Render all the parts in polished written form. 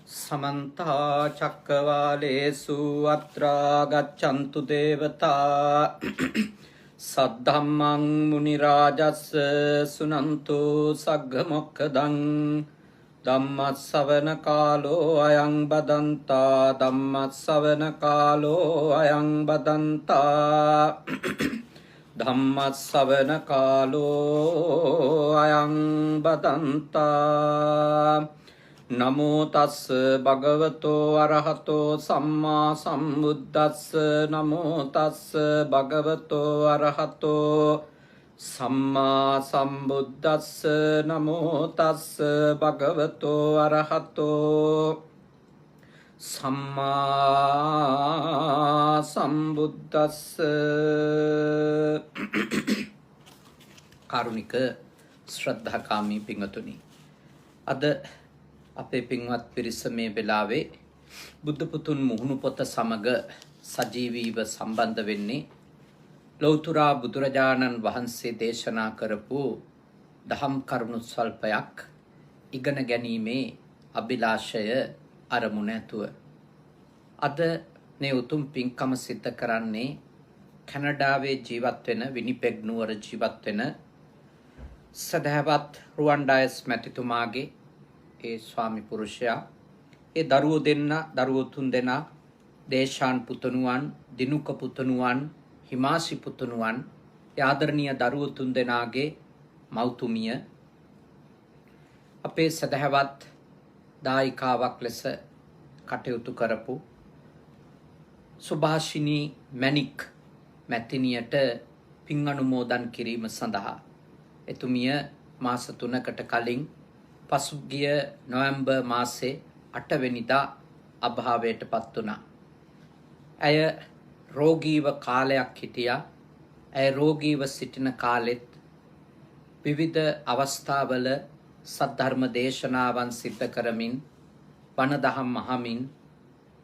समन्ता चक्रवालेषु अत्रा गच्छन्तु देवता सद्धम्मं मुनिराजस्य सुनन्तु सग्गमोक्खदं धम्मश्रवण कालो अयं बदन्ता धम्मश्रवण कालो अयं बदन्ता धम्मश्रवण कालो अयं बदन्ता नमो तस् भगवतो अरहतो सम्मा सम्बुद्धस्स नमो तस् भगवतो अरहतो सम्मा सम्बुद्धस्स नमो तस् भगवतो अरहतो सम्मा सम्बुद्धस्स कारुणिक श्रद्धाकामी पिंगतुनि अद අපේ පින්වත් පිරිස මේ වෙලාවේ බුද්ධ පුතුන් මුහුණු පොත සමග සජීවීව සම්බන්ධ වෙන්නේ ලෞතර බුදුරජාණන් වහන්සේ දේශනා කරපු දහම් කරුණු ස්වල්පයක් ඉගෙන ගැනීමේ අභිලාෂය අරමුණ ඇතුව අද මේ උතුම් පින්කම සිද්ධ කරන්නේ කැනඩාවේ ජීවත් වෙන විනිපෙග් නුවර ජීවත් වෙන සදහවත් රුවන්ඩායස් මැතිතුමාගේ ඒ ස්වාමි පුරුෂයා ඒ දරුවෝ තුන් දෙනා දේශාන් පුතණුවන් දිනුක පුතණුවන් හිමාසි පුතණුවන් ඒ ආදරණීය දරුවෝ තුන් දෙනාගේ මව්තුමිය අපේ සදහවත් දායිකාවක් ලෙස කටයුතු කරපු සුභාෂිනී මැණික් මැතිණියට පින් අනුමෝදන් කිරීම සඳහා එතුමිය මාස 3කට කලින් පසුගිය නොවැම්බර් මාසේ 8 වෙනිදා අභාවයට පත් වුණා. ඇය රෝගීව කාලයක් හිටියා. ඇය රෝගීව සිටින කාලෙත් විවිධ අවස්ථාවල සද්ධර්ම දේශනාවන් සිද්ධ කරමින් බණ දහම් අහමින්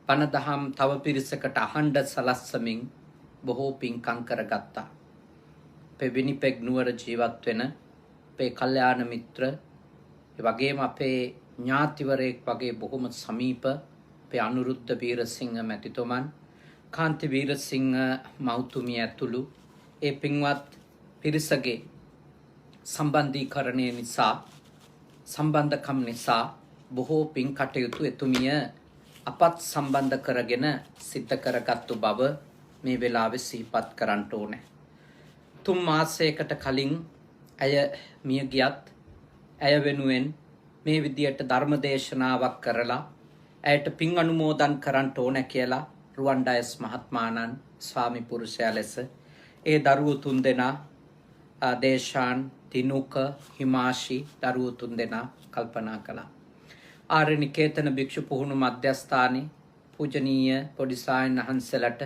බණ දහම් තව පිරිසකට අහන්න සලස්සමින් බොහෝ පින්කම් කරගත්තා. අපේ විනිපෙග් නුවර ජීවත් වෙන අපේ කල්යාණ මිත්‍ර වගේම අපේ ඥාතිවරයෙක් වගේ බොහොම සමීප අපේ අනුරුද්ධ වීරසිංහ මැතිතුමන් කාන්ති වීරසිංහ මෞතුමිය ඇතුළු ඒ පින්වත් පිරිසගේ සම්බන්ධීකරණය නිසා සම්බන්ධකම් නිසා බොහෝ පින් කටයුතු එතුමිය අපත් සම්බන්ධ කරගෙන සිද්ධ කරගත්තු බව මේ වෙලාවේ සිහිපත් කරන්න ඕනේ. 3 මාසයකට කලින් ඇය මිය ගියත් ඇය වෙනුවෙන් මේ විදියට ධර්ම දේශනාවක් කරලා ඇයට පින් අනුමෝදන් කරන්න ඕන කියලා රුවන්ඩායස් මහත්මාණන් ස්වාමි පුරුෂයා ලෙස ඒ දරුවෝ තුන් දෙනා දේශාන් තිනුක හිමාෂි දරුවෝ තුන් දෙනා කල්පනා කළා. ආර්ය නිකේතන භික්ෂු පුහුණු මධ්‍යස්ථානයේ පූජනීය පොඩිසායන් වහන්සේලාට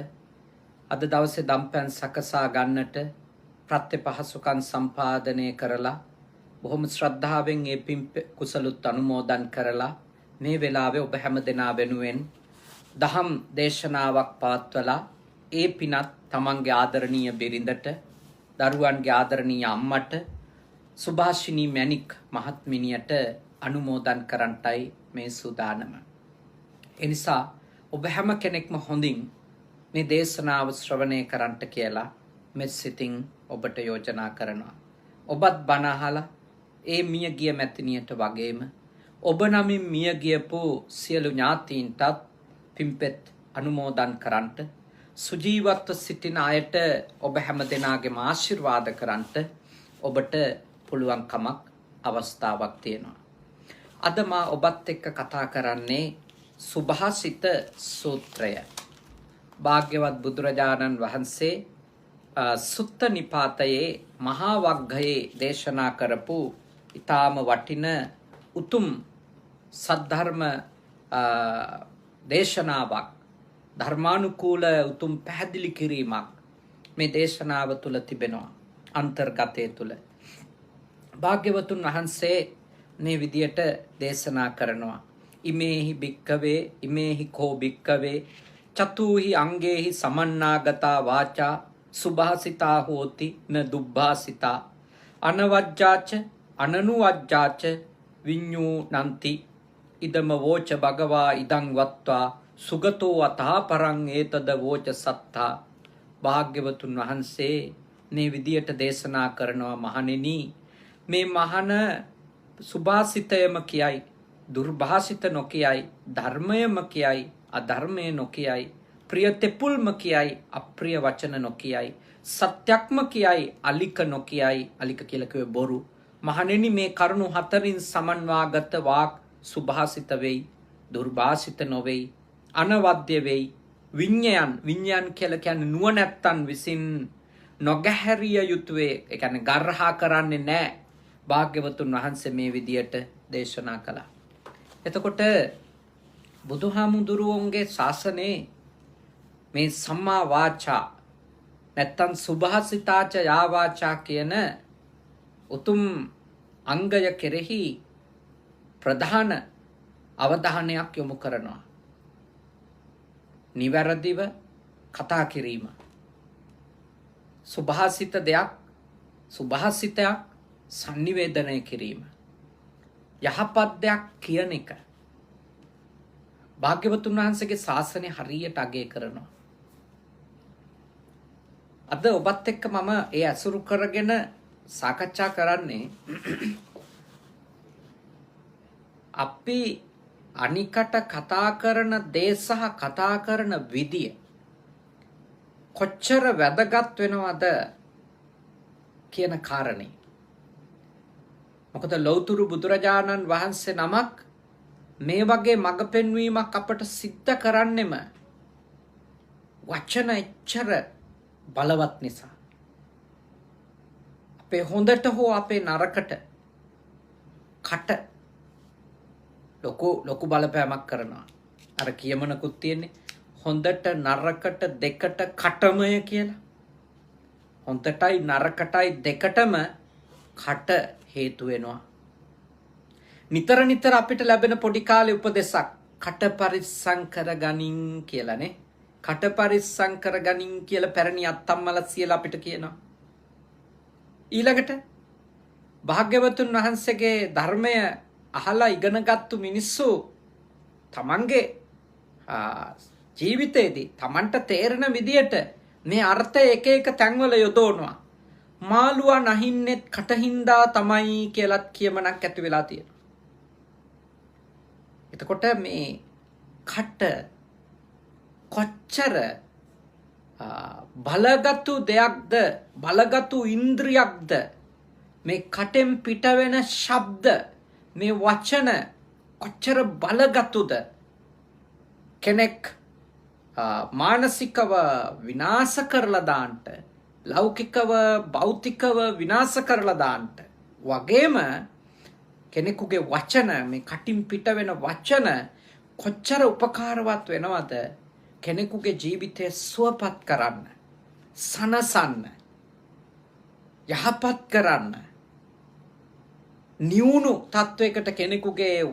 අද දවසේ දම්පැන් සකසා ගන්නට ප්‍රත්‍ය පහසුකම් සම්පාදනය කරලා බොහොම ශ්‍රද්ධාවෙන් ඒ පින් කුසලුත් අනුමෝදන් කරලා මේ වෙලාවේ ඔබ හැම දෙනා වෙනුවෙන් දහම් දේශනාවක් පවත්වලා ඒ පිනත් තමන්ගේ ආදරණීය බිරිඳට දරුවන්ගේ ආදරණීය අම්මට සුභාෂිනී මැණික් මහත්මිනියට අනුමෝදන් කරන්නටයි මේ සූදානම. ඒ නිසා ඔබ හැම කෙනෙක්ම හොඳින් මේ දේශනාව ශ්‍රවණය කරන්නට කියලා මෙත් සිතින් ඔබට යෝජනා කරනවා. ඔබත් බණ අහලා ඒ මිය ගිය මැතිණියට වගේම ඔබ නමින් මිය ගියපු සියලු ඥාතීන්ටත් පින්පෙත් අනුමෝදන් කරන්නට සුජීවත්ව සිටින අයට ඔබ හැම දෙනාගේම ආශිර්වාද කරන්නට ඔබට පුළුවන්කමක් අවස්ථාවක් තියෙනවා. අද මා ඔබත් එක්ක කතා කරන්නේ සුභාසිත සූත්‍රය. භාග්‍යවත් බුදුරජාණන් වහන්සේ සුත්ත නිපාතයේ මහා වග්ගයේ දේශනා කරපු ඊටාම වටින උතුම් සද්ධර්ම දේශනාවක් ධර්මානුකූල උතුම් පැහැදිලි කිරීමක් මේ දේශනාව තුළ තිබෙනවා. අන්තර්ගතයේ තුළ භාග්‍යවතුන් වහන්සේ මේ විදියට දේශනා කරනවා. ඉමේහි භික්කවේ ඉමේහි කෝ භික්කවේ චතුහි අංගේහි සමන්නාගතා වාචා සුභාසිතා හෝති න දුබ්භාසිතා අනවජ්ජාච අනනුවජ්ජාච විඤ්ඤූ නන්ති ඉදම වෝච භගවා ඉදං වත්වා සුගතෝ අතා පරං ඒතද වෝච සත්තා. භාග්‍යවතුන් වහන්සේ මේ විදියට දේශනා කරනවා මහණෙනි, මේ මහණ සුභාසිතයම කියයි, දුර්භාසිත නොකියයි, ධර්මයම කියයි, අධර්මය නොකියයි, ප්‍රිය තෙපුල්ම කියයි, අප්‍රිය වචන නොකියයි, සත්‍යක්ම කියයි, අලික නොකියයි. අලික කියලා කිව්වේ බොරු. මහණෙනි, මේ කරුණු හතරින් සමන්වාගත වාක් සුභාසිත වෙයි, දුර්භාසිත නොවේයි, අනවද්‍ය වෙයි. විඤ්ඤාණ කියලා කියන්නේ නුවණැත්තන් විසින් නොගැහැරිය යුතුය. ඒ කියන්නේ ගර්හා කරන්නේ නැහැ. භාග්‍යවතුන් වහන්සේ මේ විදියට දේශනා කළා. එතකොට බුදුහාමුදුරුවන්ගේ ශාසනයේ මේ සම්මා වාචා නැත්තම් සුභාසිතාච යා වාචා කියන උතුම් අංගය කෙරෙහි ප්‍රධාන අවධානයක් යොමු කරනවා. නිවැරදිව කතා කිරීම. සුභාසිතයක් සංනිවේදනය කිරීම. යහපත් දෙයක් කියන එක. භාග්‍යවතුන් වහන්සේගේ ශාසනය හරියට අගය කරනවා. අද ඔබත් එක්ක මම ඒ අසුරු කරගෙන සාකච්ඡා කරන්නේ අපි අනිකට කතා කරන දේ සහ කතා කරන විදිය කොච්චර වැදගත් වෙනවද කියන කාරණේ. මොකද ලෞතුරු බුදුරජාණන් වහන්සේ නමක් මේ වගේ මඟ පෙන්වීමක් අපට සිද්ධ කරන්නෙම වචන එච්චර බලවත් නිසා. අපේ හොඳට හෝ අපේ නරකට කට ලොකු බලපෑමක් කරනවා. අර කියමනකුත් තියෙන්නේ හොඳට නරකට දෙකට කටමය කියලා. හොඳටයි නරකටයි දෙකටම කට හේතු වෙනවා. නිතර අපිට ලැබෙන පොඩි කාලේ උපදේශක් කට පරිස්සම් කරගනින් කියලානේ. කට පරිස්සම් කරගනින් කියලා පැරණි අත්තම්මලා සියලා අපිට කියනවා. ඊළඟට භාග්‍යවතුන් වහන්සේගේ ධර්මය අහලා ඉගෙනගත්තු මිනිස්සු තමන්ගේ ජීවිතේදී තමන්ට තේරෙන විදියට මේ අර්ථය එක තැන්වල යොදවනවා. මාළුවා නැහින්නෙත් කටින්දා තමයි කියලාත් කියමනක් ඇති වෙලා තියෙනවා. එතකොට මේ කට කොච්චර බලගත්ු දෙයක්ද, බලගත්ු ඉන්ද්‍රියක්ද, මේ කටෙන් පිටවෙන ශබ්ද, මේ වචන කොච්චර බලගත්ුද, කෙනෙක් මානසිකව විනාශ කරලා දාන්න, ලෞකිකව භෞතිකව විනාශ කරලා දාන්න වගේම කෙනෙකුගේ වචන, මේ කටින් පිට වෙන වචන කොච්චර උපකාරවත් වෙනවද කෙනෙකුගේ ජීවිතය සුවපත් කරන්න, සනසන්න, යහපත් කරන්න, නියුණු තත්වයකට කෙනෙකුගේ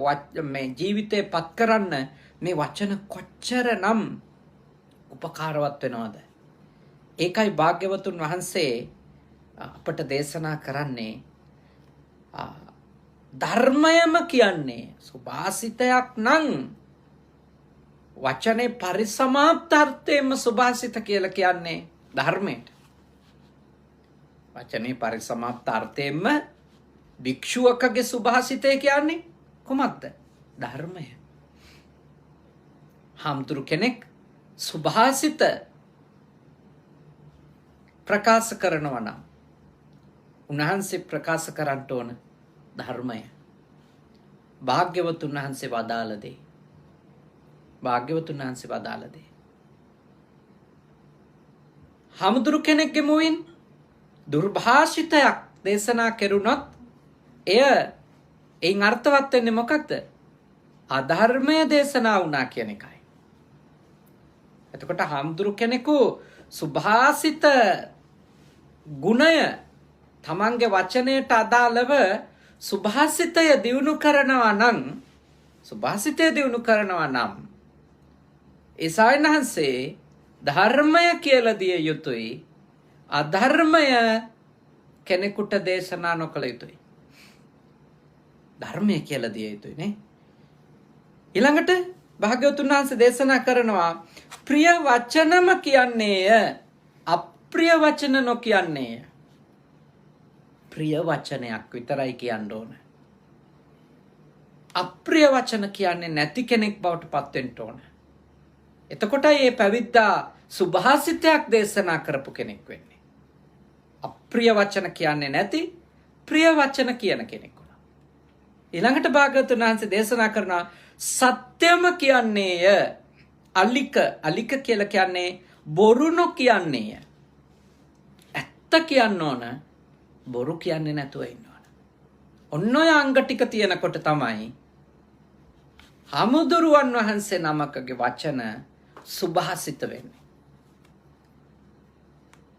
මේ ජීවිතය පත් කරන්න මේ වචන කොච්චරනම් උපකාරවත් වෙනවද. ඒකයි භාග්‍යවතුන් වහන්සේ අපට දේශනා කරන්නේ ධර්මයම කියන්නේ සුභාසිතයක් නම් වචනේ පරිසමාප්තාර්ථයෙන්ම සුභාසිත කියලා කියන්නේ ධර්මයට. වචනේ පරිසමාප්තාර්ථයෙන්ම භික්ෂුවකගේ සුභාසිතය කියන්නේ කොහොමද? ධර්මය. හාමුදුරු කෙනෙක් සුභාසිත ප්‍රකාශ කරනවා නම් උන්වහන්සේ ප්‍රකාශ කරන්න ඕන ධර්මය. භාග්‍යවතුන් වහන්සේ වදාළ දේ. භාග්‍යවතුන් වහන්සේ වදාළ දේ. හාමුදුරු කෙනෙක්ගේ මුවින් දුර්භාෂිතයක් දේශනා කෙරුණොත් එයින් අර්ථවත් වෙන්නේ මොකක්ද? අධර්මය දේශනා වුණා කියන එකයි. එතකොට හාමුදුරු කෙනෙකු සුභාසිත ගුණය තමන්ගේ වචනයට අදාළව සුභාසිතය දියුණු කරනවා නම් ඒසායන්හන්සේ ධර්මය කියලා දිය යුතුයි. අධර්මය කෙනෙකුට දේශනා නොකළ යුතුයි. ධර්මය කියලා දිය යුතුයි නේ. ඊළඟට භාග්‍යවතුන් වහන්සේ දේශනා කරනවා ප්‍රිය වචනම කියන්නේය අප්‍රිය වචන නොකියන්නේය. ප්‍රිය වචනයක් විතරයි කියන්න ඕන. අප්‍රිය වචන කියන්නේ නැති කෙනෙක් බවට පත් වෙන්න ඕන. එතකොටයි මේ පැවිද්දා සුභාසිතයක් දේශනා කරපු කෙනෙක් වෙන්නේ. අප්‍රිය වචන කියන්නේ නැති ප්‍රිය වචන කියන කෙනෙක් වුණා. ඊළඟට භාග්‍යවතුන් වහන්සේ දේශනා කරනවා සත්‍යම කියන්නේය අලික කියලා කියන්නේ බොරු නොකියන්නේය. ඇත්ත කියන්න ඕන බොරු කියන්නේ නැතුව ඉන්න ඕන. ඔන්න ඔය අංග ටික තියෙනකොට තමයි හාමුදුරුවන් වහන්සේ නමකගේ වචන සුභාසිත වෙන්නේ.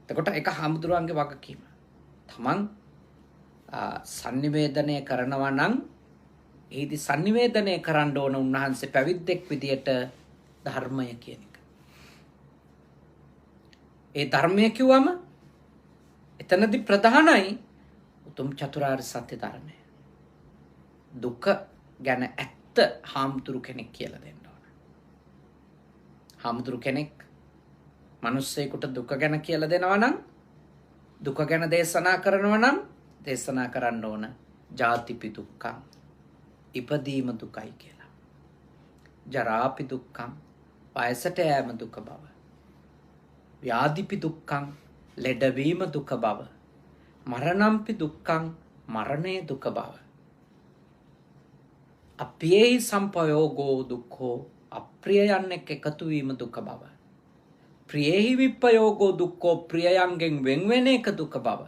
එතකොට ඒක හාමුදුරුවන්ගේ වගකීම. තමන් sannivedanaya කරනවා නම් ඒදි sannivedanaya කරන්න ඕන උන්වහන්සේ පැවිද්දෙක් විදියට ධර්මය කියන එක. ඒ ධර්මය කිව්වම එතනදී ප්‍රධානයි උතුම් චතුරාර්ය සත්‍ය ධර්මය. දුක ගැන ඇත්ත හාමුදුරු කෙනෙක් කියලා දෙන්න ඕන. හාමුදුරු කෙනෙක් මිනිස්සෙකුට දුක ගැන කියලා දෙනවා නම් දුක ගැන දේශනා කරනවා නම් දේශනා කරන්න ඕන ජාතිපි දුක්ඛං ඉපදීම දුකයි කියලා. ජරාපි දුක්ඛං වයසට යෑම දුක බව. ව්‍යාධිපි දුක්ඛං ලෙඩවීම දුක බව. මරණම්පි දුක්ඛං මරණය දුක බව. අප්‍රියෙහි සම්පයෝගෝ දුක්ඛෝ අප්‍රියයන් එක්ක එකතු වීම දුක බව. ප්‍රියෙහි විප්පයෝගෝ දුක්ඛෝ ප්‍රියයන්ගෙන් වෙන් වෙන එක දුක බව.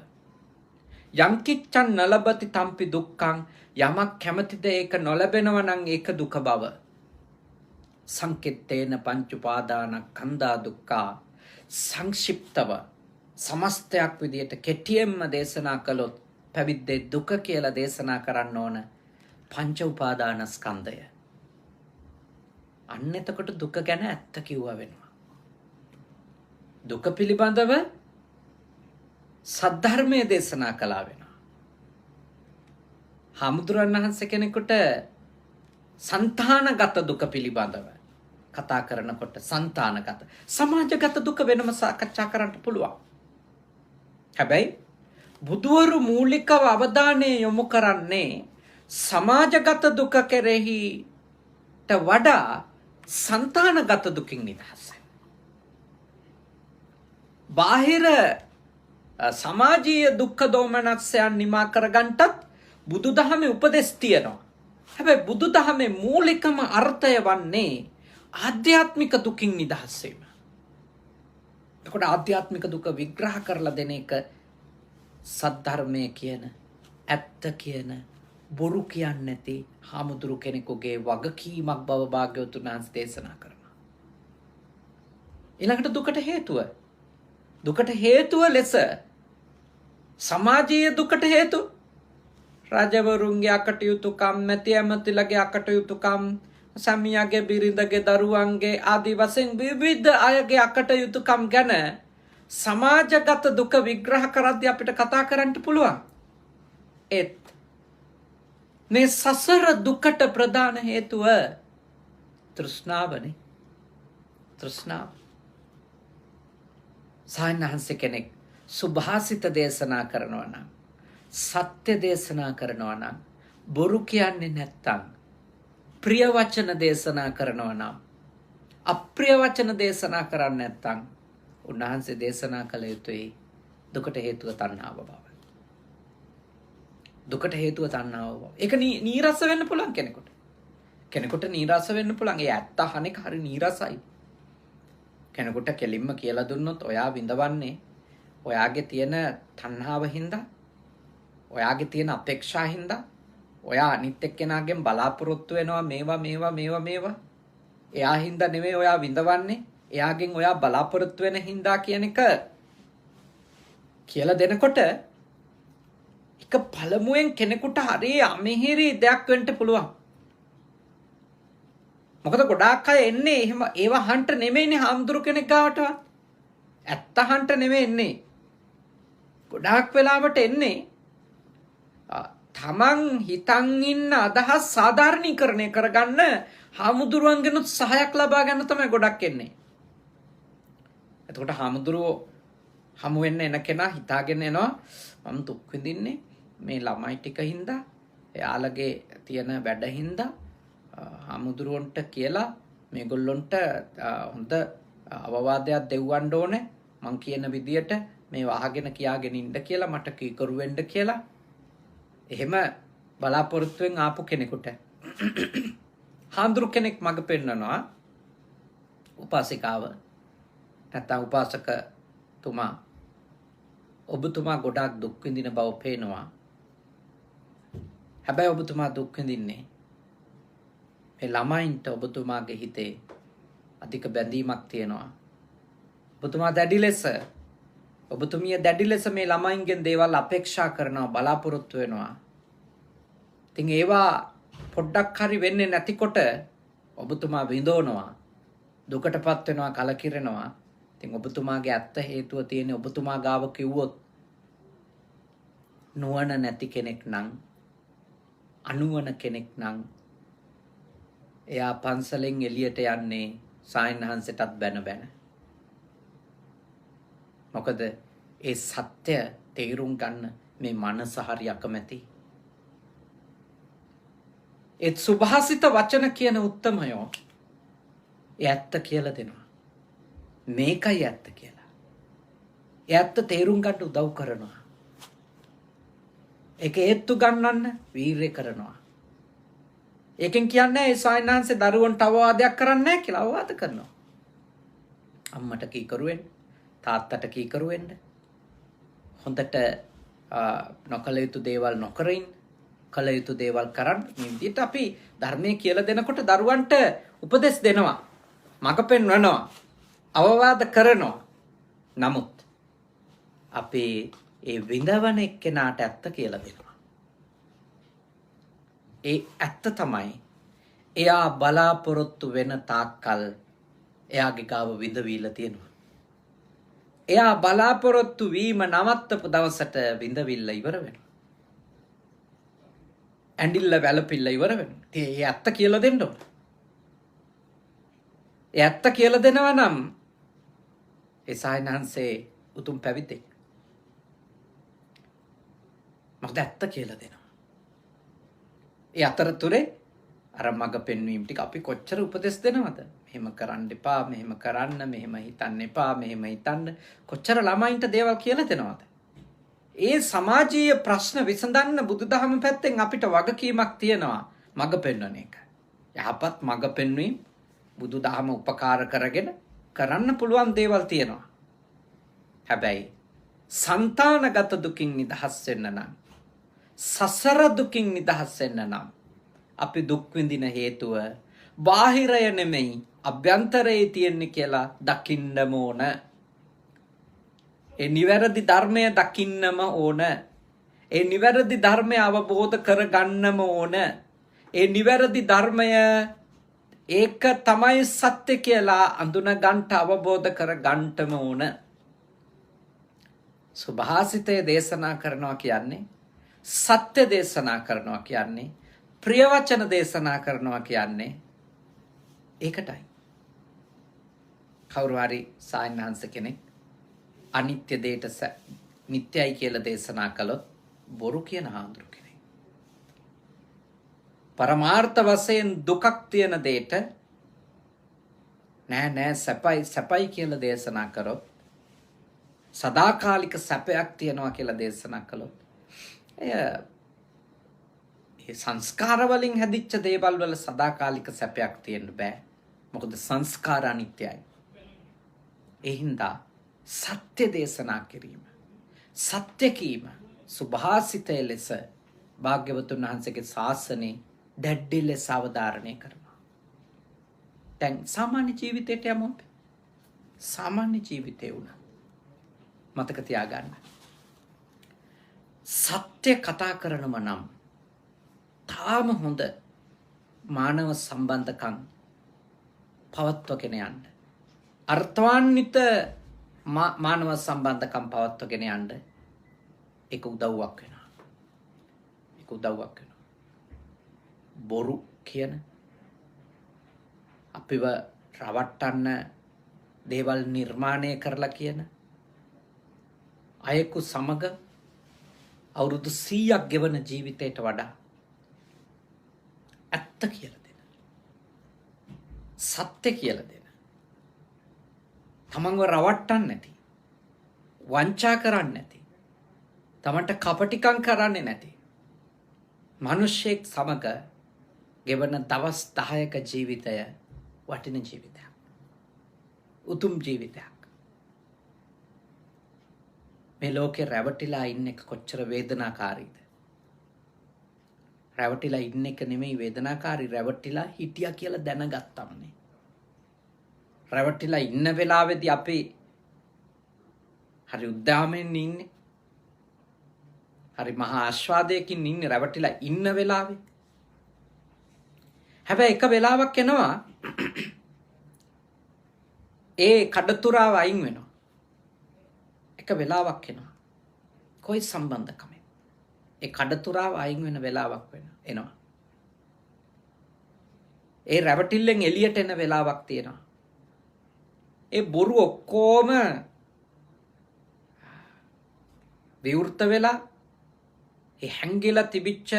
යම් කිච්ඡන් නලබති තම්පි දුක්ඛං යමක් කැමතිද ඒක නොලැබෙනවා නම් ඒක දුක බව. සංකිට්ඨේන පංච උපාදානස්කන්ධා දුක්ඛා සංක්ෂිප්තව සමස්තයක් විදියට කෙටියෙන්ම දේශනා කළොත් පැවිද්දේ දුක කියලා දේශනා කරන්න ඕන පංච උපාදානස්කන්ධය. අන්න එතකොට දුක ගැන ඇත්ත කිව්වා වෙනවා. දුක පිළිබඳව සද්ධර්මයේ දේශනා කළා වෙනවා. හාමුදුරන් වහන්සේ කෙනෙකුට సంతానගත දුක පිළිබඳව කතා කරනකොට సంతానගත සමාජගත දුක වෙනම සාකච්ඡා කරන්න පුළුවන්. හැබැයි බුදුවරු මූලිකව අවධානය යොමු කරන්නේ සමාජගත දුක කෙරෙහිට වඩා సంతానගත දුකින් නිදහසයි. බාහිර සමාජීය දුක්ඛ දෝමනස්යන් නිමා කරගන්නටත් බුදුදහමේ උපදෙස් තියෙනවා. හැබැයි බුදුදහමේ මූලිකම අර්ථය වන්නේ ආධ්‍යාත්මික දුකින් නිදහස් වීම. එතකොට ආධ්‍යාත්මික දුක විග්‍රහ කරලා දෙන එක සද්ධර්මයේ කියන ඇත්ත කියන බොරු කියන්නේ නැති හාමුදුරු කෙනෙකුගේ වගකීමක් බව භාග්‍යවතුන් වහන්සේ දේශනා කරනවා. ඊළඟට දුකට හේතුව ලෙස සමාජීය දුකට හේතු රජවරුන්ගේ අකටයුතුකම් මැති ඇමතිලගේ අකටයුතුකම් සැමියාගේ බිරිඳගේ දරුවන්ගේ ආදී වශයෙන් විවිධ අයගේ අකටයුතුකම් ගැන සමාජගත දුක විග්‍රහ කරද්දී අපිට කතා කරන්න පුළුවන්. ඒත් මේ සසර දුකට ප්‍රධාන හේතුව තෘෂ්ණාවනේ. තෘෂ්ණාව. සායනහන්සේ කෙනෙක් සුභාසිත දේශනා කරනවා නම් සත්‍ය දේශනා කරනවා නම් බොරු කියන්නේ නැත්තම් ප්‍රිය වචන දේශනා කරනවා නම් අප්‍රිය වචන දේශනා කරන්නේ නැත්තම් උන්වහන්සේ දේශනා කළ යුතුයි දුකට හේතුව තණ්හාව බව. දුකට හේතුව තණ්හාව බව. ඒක නීරස වෙන්න පුළුවන් කෙනෙකුට. කෙනෙකුට නීරස වෙන්න පුළුවන්. ඒ ඇත්ත අහන එක හරි නීරසයි. කෙනෙකුට කෙලින්ම කියලා දුන්නොත් ඔයා විඳවන්නේ ඔයාගේ තියෙන තණ්හාව හින්දා, ඔයාගේ තියෙන අපේක්ෂා හින්දා, ඔයා අනිත් එක්කෙනාගෙන් බලාපොරොත්තු වෙනවා මේවා. එයා හින්දා නෙමෙයි ඔයා විඳවන්නේ. එයාගෙන් ඔයා බලාපොරොත්තු වෙන හින්දා කියන එක කියලා දෙනකොට එක පළමුවෙන් කෙනෙකුට හරි අමිහිරි දෙයක් වෙන්න පුළුවන්. මොකද ගොඩාක් අය එන්නේ එහෙම ඒවා හන්ට නෙමෙයිනේ හාමුදුරු කෙනෙක් ගාවට. ඇත්ත හන්ට නෙමෙයි එන්නේ. ගොඩාක් වෙලාවට එන්නේ තමන් හිතන් ඉන්න අදහස් සාධාරණීකරණය කරගන්න හාමුදුරුවන්ගෙනුත් සහයක් ලබා ගන්න තමයි ගොඩක් එන්නේ. එතකොට හාමුදුරුවෝ හමු වෙන්න එන කෙනා හිතාගෙන එනවා මම දුක් විඳින්නේ මේ ළමයි ටික හින්දා, එයාලගේ තියෙන වැඩ හින්දා හාමුදුරුවන්ට කියලා මේගොල්ලොන්ට හොඳ අවවාදයක් දෙවන්න ඕනේ. මං කියන විදියට මේ වහගෙන කියාගෙන ඉන්න කියලා, මට කීකරු වෙන්න කියලා. එහෙම බලාපොරොත්තුවෙන් ආපු කෙනෙකුට හාමුදුරු කෙනෙක් මඟ පෙන්නනවා. උපාසිකාව නැත්නම් උපාසකතුමා ඔබතුමා ගොඩාක් දුක් විඳින බව පේනවා. හැබැයි ඔබතුමා දුක් විඳින්නේ මේ ළමයින්ට ඔබතුමාගේ හිතේ අධික බැඳීමක් තියෙනවා. ඔබතුමා ඔබතුමිය දැඩි ලෙස මේ ළමයින්ගෙන් දේවල් අපේක්ෂා කරනවා, බලාපොරොත්තු වෙනවා. ඉතින් ඒවා පොඩ්ඩක් හරි වෙන්නේ නැතිකොට ඔබතුමා විඳවනවා, දුකටපත් වෙනවා, කලකිරෙනවා. ඉතින් ඔබතුමාගේ ඇත්ත හේතුව තියෙන්නේ ඔබතුමා ගාව කිව්වොත් නුවණ නැති කෙනෙක් නම්, අනුවණ කෙනෙක් නම් එයා පන්සලෙන් එළියට යන්නේ සායනහන්සටත් බැන බැන. මොකද ඒ සත්‍ය තේරුම් ගන්න මේ මනස හරි අකමැති. ඒ සුභාසිත වචන කියන උත්තමයෝ ඒ ඇත්ත කියලා දෙනවා. මේකයි ඇත්ත කියලා. ඒ ඇත්ත තේරුම් ගන්න උදව් කරනවා. ඒක හේතු ගන්නන්න වීරය කරනවා. ඒකෙන් කියන්නේ ඒ සායනහන්සේ දරුවන්ට අවවාදයක් කරන්නේ නැහැ කියලා අවවාද කරනවා. අම්මට කීකරු වෙන්න, තාත්තට කීකරු වෙන්න, හොඳට නොකළ යුතු දේවල් නොකර ඉන්න, කළ යුතු දේවල් කරන්න. මේ විදිහට අපි ධර්මයේ කියලා දෙනකොට දරුවන්ට උපදෙස් දෙනවා, මඟ පෙන්වනවා, අවවාද කරනවා. නමුත් අපි ඒ විඳවන එක්කෙනාට ඇත්ත කියලා දෙනවා. ඒ ඇත්ත තමයි එයා බලාපොරොත්තු වෙන තාක්කල් එයාගේ ගාව විඳවිලා තියෙනවා. එයා බලාපොරොත්තු වීම නවත්තපු දවසට විඳවිල්ල ඉවර වෙනවා. ඇඬිල්ල වැළපිල්ල ඉවර වෙනවා. ඉතින් ඒ ඇත්ත කියලා දෙන්න ඕන. ඒ ඇත්ත කියලා දෙනවා නම් ඒ සායනහන්සේ උතුම් පැවිද්දෙක්. මොකද ඇත්ත කියලා දෙනවා. ඒ අතරතුරේ අර මඟ පෙන්වීම ටික අපි කොච්චර උපදෙස් දෙනවද? මෙහෙම කරන්න එපා, මෙහෙම කරන්න, මෙහෙම හිතන්න එපා, මෙහෙම හිතන්න. කොච්චර ළමයින්ට දේවල් කියලා දෙනවද? ඒ සමාජීය ප්‍රශ්න විසඳන්න බුදුදහම පැත්තෙන් අපිට වගකීමක් තියෙනවා, මඟ පෙන්වන එක. යහපත් මඟ පෙන්වීම බුදුදහම උපකාර කරගෙන කරන්න පුළුවන් දේවල් තියෙනවා. හැබැයි సంతానගත දුකින් නිදහස් වෙන්න නම්, සසර දුකින් නිදහස් වෙන්න නම් අපි දුක් විඳින හේතුව බාහිරය නෙමෙයි අභ්‍යන්තරයේ තියෙන්නේ කියලා දකින්නම ඕන. ඒ නිවැරදි ධර්මය දකින්නම ඕන. ඒ නිවැරදි ධර්මය අවබෝධ කරගන්නම ඕන. ඒ නිවැරදි ධර්මය ඒක තමයි සත්‍ය කියලා අඳුන ගන්නට, අවබෝධ කර ගන්නටම ඕන. සුභාසිතය දේශනා කරනවා කියන්නේ, සත්‍ය දේශනා කරනවා කියන්නේ, ප්‍රිය වචන දේශනා කරනවා කියන්නේ ඒකටයි. කවුරු හරි සායනහන්ස කෙනෙක් අනිත්‍ය දෙයට නිට්ටයයි කියලා දේශනා කළොත් බොරු කියන හාමුදුරු කෙනෙක්. පරමාර්ථ වශයෙන් දුකක් තියෙන දෙයට නෑ සැපයි කියලා දේශනා කරොත්, සදාකාලික සැපයක් තියනවා කියලා දේශනා කළොත් ඒ සංස්කාර වලින් හැදිච්ච දේවල් වල සදාකාලික සැපයක් තියෙන්න බෑ. මොකද සංස්කාර අනිත්‍යයි. ඒ හින්දා සත්‍ය දේශනා කිරීම, සත්‍ය කීම සුභාසිතය ලෙස භාග්‍යවතුන් වහන්සේගේ ශාසනය දැඩි ලෙස අවධාරණය කරනවා. දැන් සාමාන්‍ය ජීවිතයට යමු. සාමාන්‍ය ජීවිතේ වුණා මතක තියාගන්න, සත්‍ය කතා කරනම නම් තාම හොඳ මානව සම්බන්ධකම් පවත්වගෙන යන්න, අර්ථාන්විත මානව සම්බන්ධකම් පවත්වගෙන යන්න ඒක උදව්වක් වෙනවා. එක්ක උදව්වක් වෙනවා. බොරු කියන අපිව රවට්ටන්න දේවල් නිර්මාණය කරලා කියන අයෙකු සමග අවුරුදු 100ක් ගෙවන ජීවිතයට වඩා ඇත්ත කියලා දෙන, සත්‍ය කියලා දෙන, තමන්ව රවට්ටන්න නැති, වංචා කරන්නේ නැති, තමන්ට කපටිකම් කරන්නේ නැති මිනිසෙක් සමග ගෙවන දවස් 10ක ජීවිතය වටින ජීවිතයක්, උතුම් ජීවිතයක්. මේ ලෝකේ රැවටිලා ඉන්න එක කොච්චර වේදනාකාරීද? රැවටිලා ඉන්න එක නෙමෙයි වේදනාකාරී, රැවටිලා හිටියා කියලා දැනගත්තම්නේ. රැවටිලා ඉන්න වෙලාවේදී අපි හරි උද්දාමෙන් ඉන්නේ, හරි මහා ආස්වාදයකින් ඉන්නේ රැවටිලා ඉන්න වෙලාවේ. හැබැයි එක වෙලාවක් එනවා ඒ කඩතුරාව අයින් වෙනවා. එක වෙලාවක් එනවා. කොයි සම්බන්ධකමෙන්? ඒ කඩතුරාව අයින් වෙන වෙලාවක් එනවා. ඒ රැවටිල්ලෙන් එළියට එන වෙලාවක් තියෙනවා. ඒ බොරු ඔක්කොම විවෘත වෙලා ඒ හැංගිලා තිබිච්ච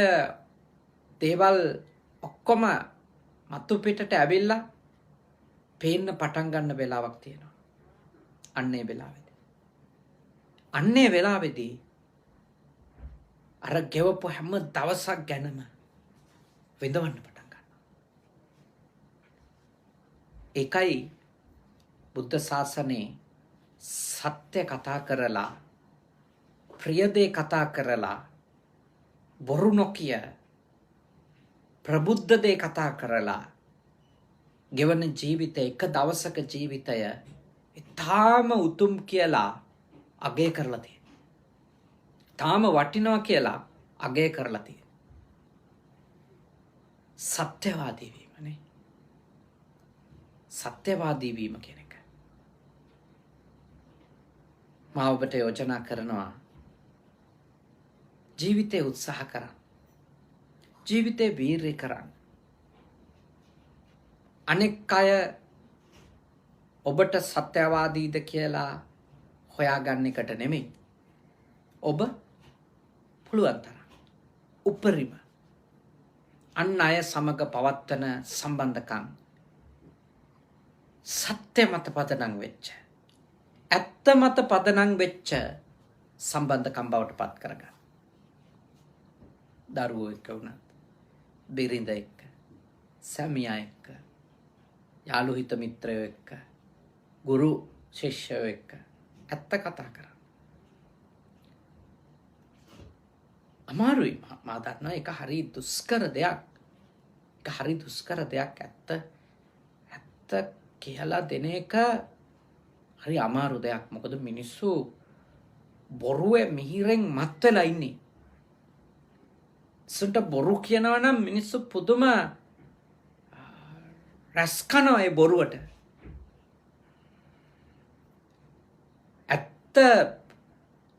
දේවල් ඔක්කොම මතු පිටට ඇවිල්ලා පේන්න පටන් ගන්න වෙලාවක් තියෙනවා. අන්නේ වෙලාවේදී අර ගෙවපු හැම දවසක් ගැනම විඳවන්න පටන් ගන්නවා. ඒකයි බුද්ධ ශාසනයේ සත්‍ය කතා කරලා, ප්‍රිය දේ කතා කරලා, බොරු නොකිය ප්‍රබුද්ධ දේ කතා කරලා ගෙවන ජීවිතය, එක දවසක ජීවිතය තාම උතුම් කියලා අගය කරලා තියෙනවා. තාම වටිනවා කියලා අගය කරලා තියෙනවා. සත්‍යවාදී වීමනේ. සත්‍යවාදී වීම කියන එක මම ඔබට යෝජනා කරනවා. ජීවිතේ උත්සාහ කරන්න. ජීවිතේ වීර්ය කරන්න. අනෙක් අය ඔබට සත්‍යවාදීද කියලා හොයාගන්න එකට නෙමෙයි. ඔබ පුළුවන් තරම් උපරිම අන් අය සමග පවත්වන සම්බන්ධකම් සත්‍ය මත පදනම් වෙච්ච, ඇත්ත මත පදනම් වෙච්ච සම්බන්ධකම් බවට පත් කරගන්න. දරුවෝ එක්ක වුණත්, බිරිඳ එක්ක, සැමියා එක්ක, යාළු හිත මිත්‍රයෝ එක්ක, ගුරු ශිෂ්‍යයෝ එක්ක ඇත්ත කතා කරන්න. අමාරුයි. මා දන්නවා ඒක හරි දුෂ්කර දෙයක්. ඒක හරි දුෂ්කර දෙයක්. ඇත්ත කියලා දෙන එක හරි අමාරු දෙයක්. මොකද මිනිස්සු බොරුවේ මිහිරෙන් මත් වෙලා ඉන්නේ. සුන්ට බොරු කියනවා නම් මිනිස්සු පුදුම රැස් කරනවා ඒ බොරුවට.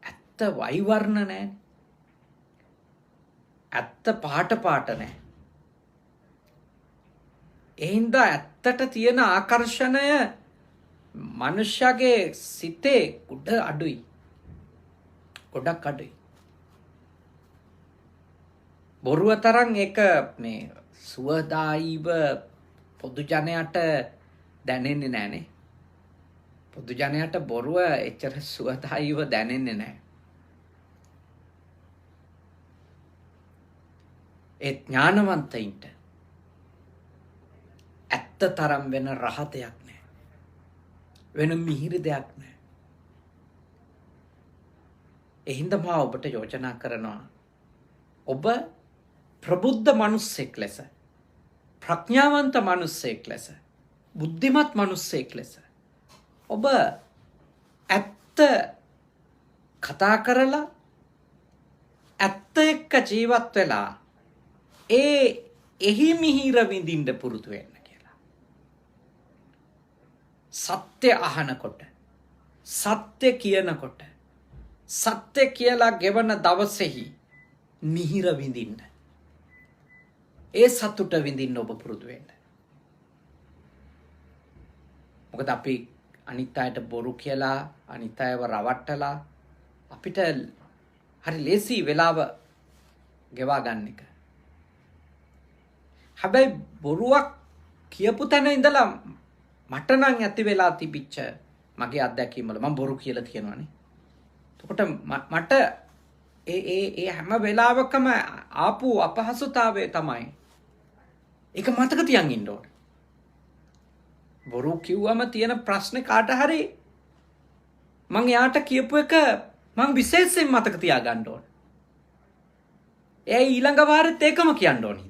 ඇත්ත වෛවර්ණ නැහැ. ඇත්ත පාට නැහැ. ඒ හින්දා ඇත්තට තියෙන ආකර්ෂණය මනුෂ්‍යගේ සිතේ ගොඩක් අඩුයි. බොරුව තරම් ඒක මේ සුවදායීව පොදු ජනයට දැනෙන්නේ නැහනේ. පොදු ජනයට බොරුව එච්චර සුවදායීව දැනෙන්නේ නැහැ. ඒ ඥානවන්තයින්ට ඇත්ත තරම් වෙන රහතයක් නැහැ. වෙන මිහිරි දෙයක් නැහැ. ඒ හින්දා මා ඔබට යෝජනා කරනවා. ඔබ ප්‍රබුද්ධ මනුස්සෙක් ලෙස, ප්‍රඥාවන්ත මනුස්සෙක් ලෙස, බුද්ධිමත් මනුස්සෙක් ලෙස ඔබ ඇත්ත කතා කරලා ඇත්ත එක්ක ජීවත් වෙලා එහි මිහිර විඳින්න පුරුදු වෙන්න කියලා. සත්‍ය අහනකොට, සත්‍ය කියනකොට, සත්‍ය කියලා ගෙවන දවසේහි මිහිර විඳින්න. ඒ සතුට විඳින්න ඔබ පුරුදු වෙන්න. මොකද අපි අනිත් අයට බොරු කියලා අනිත් අයව රවට්ටලා අපිට හරි ලේසි වෙලාව ගෙවා ගන්න එක. හැබැයි බොරුවක් කියපු තැන ඉඳලා මට නම් ඇති වෙලා තිබිච්ච මගේ අත්දැකීම් වල මම බොරු කියලා තියෙනවානේ. එතකොට මට ඒ හැම වෙලාවකම ආපු අපහසුතාවය තමයි ඒක මතක තියන් ඉන්න ඕනේ. බොරු කිව්වම තියෙන ප්‍රශ්නේ කාට හරි මං යාට කියපු එක මං විශේෂයෙන් මතක තියා ගන්න ඕනේ. ඒ ඊළඟ වාරෙත් ඒකම කියන්න ඕනේ.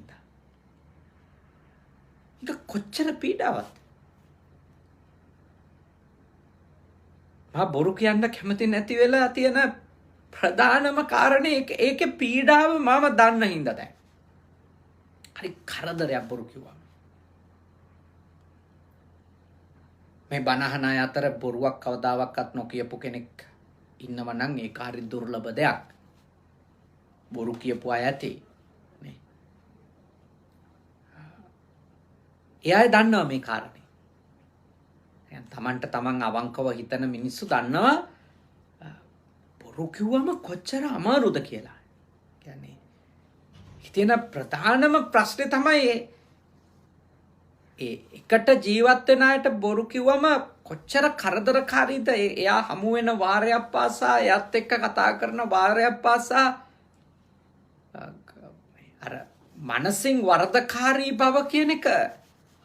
ඒක කොච්චර පීඩාවක්ද? මා බොරු කියන්න කැමති නැති වෙලා තියෙන ප්‍රධානම කාරණේ ඒකේ පීඩාව මම දන්න හින්දා දැන්. හරි කරදරයක් බොරු කිව්වා. මේ බනහන අය අතර බොරුවක් කවදාවත් නොකියපු කෙනෙක් ඉන්නව නම් ඒක හරි දුර්ලභ දෙයක්. බොරු කියපු අය ඇති. නේ. එයා දන්නවා මේ කාරණේ. තමන්ට තමන් අවංකව හිතන මිනිස්සු දන්නවා බොරු කිව්වම කොච්චර අමාරුද කියලා. කියන්නේ හිතෙන ප්‍රධානම ප්‍රශ්නේ තමයි එකට ජීවත් වෙන අයට බොරු කිව්වම කොච්චර කරදරකාරීද. එයා හමු වෙන වාරයක් පාසා එයත් එක්ක කතා කරන වාරයක් පාසා අර මනසින් වරදකාරී බව කියන එක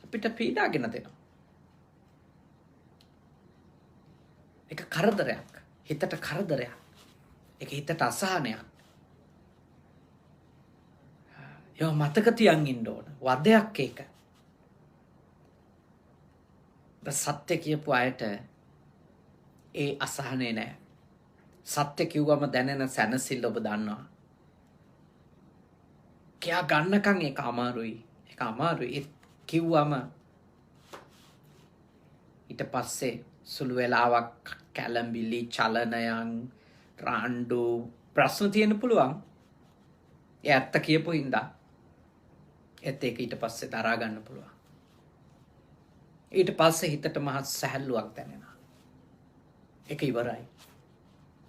අපිට පීඩාගෙන දෙනවා. ඒක කරදරයක්. හිතට කරදරයක්. ඒක හිතට අසහනයක්. ඒව මතක තියන් ඉන්න ඕන. වදයක් ඒක. සත්‍ය කියපු අයට ඒ අසහනේ නෑ. සත්‍ය කිව්වම දැනෙන සැනසෙල්ල ඔබ දන්නවා. කියා ගන්නකම් ඒක අමාරුයි. ඒක අමාරුයි. කිව්වම ඊට පස්සේ සුළු වෙලාවක් කැළඹිලි චලනයන් රාණ්ඩු ප්‍රශ්න තියෙන්න පුළුවන්. ඒ ඇත්ත කියපු හින්දා ඒත් ඒක ඊට පස්සේ දරා ගන්න පුළුවන්. ඊට පස්සේ හිතට මහ සැහැල්ලුවක් දැනෙනවා. ඒක ඉවරයි.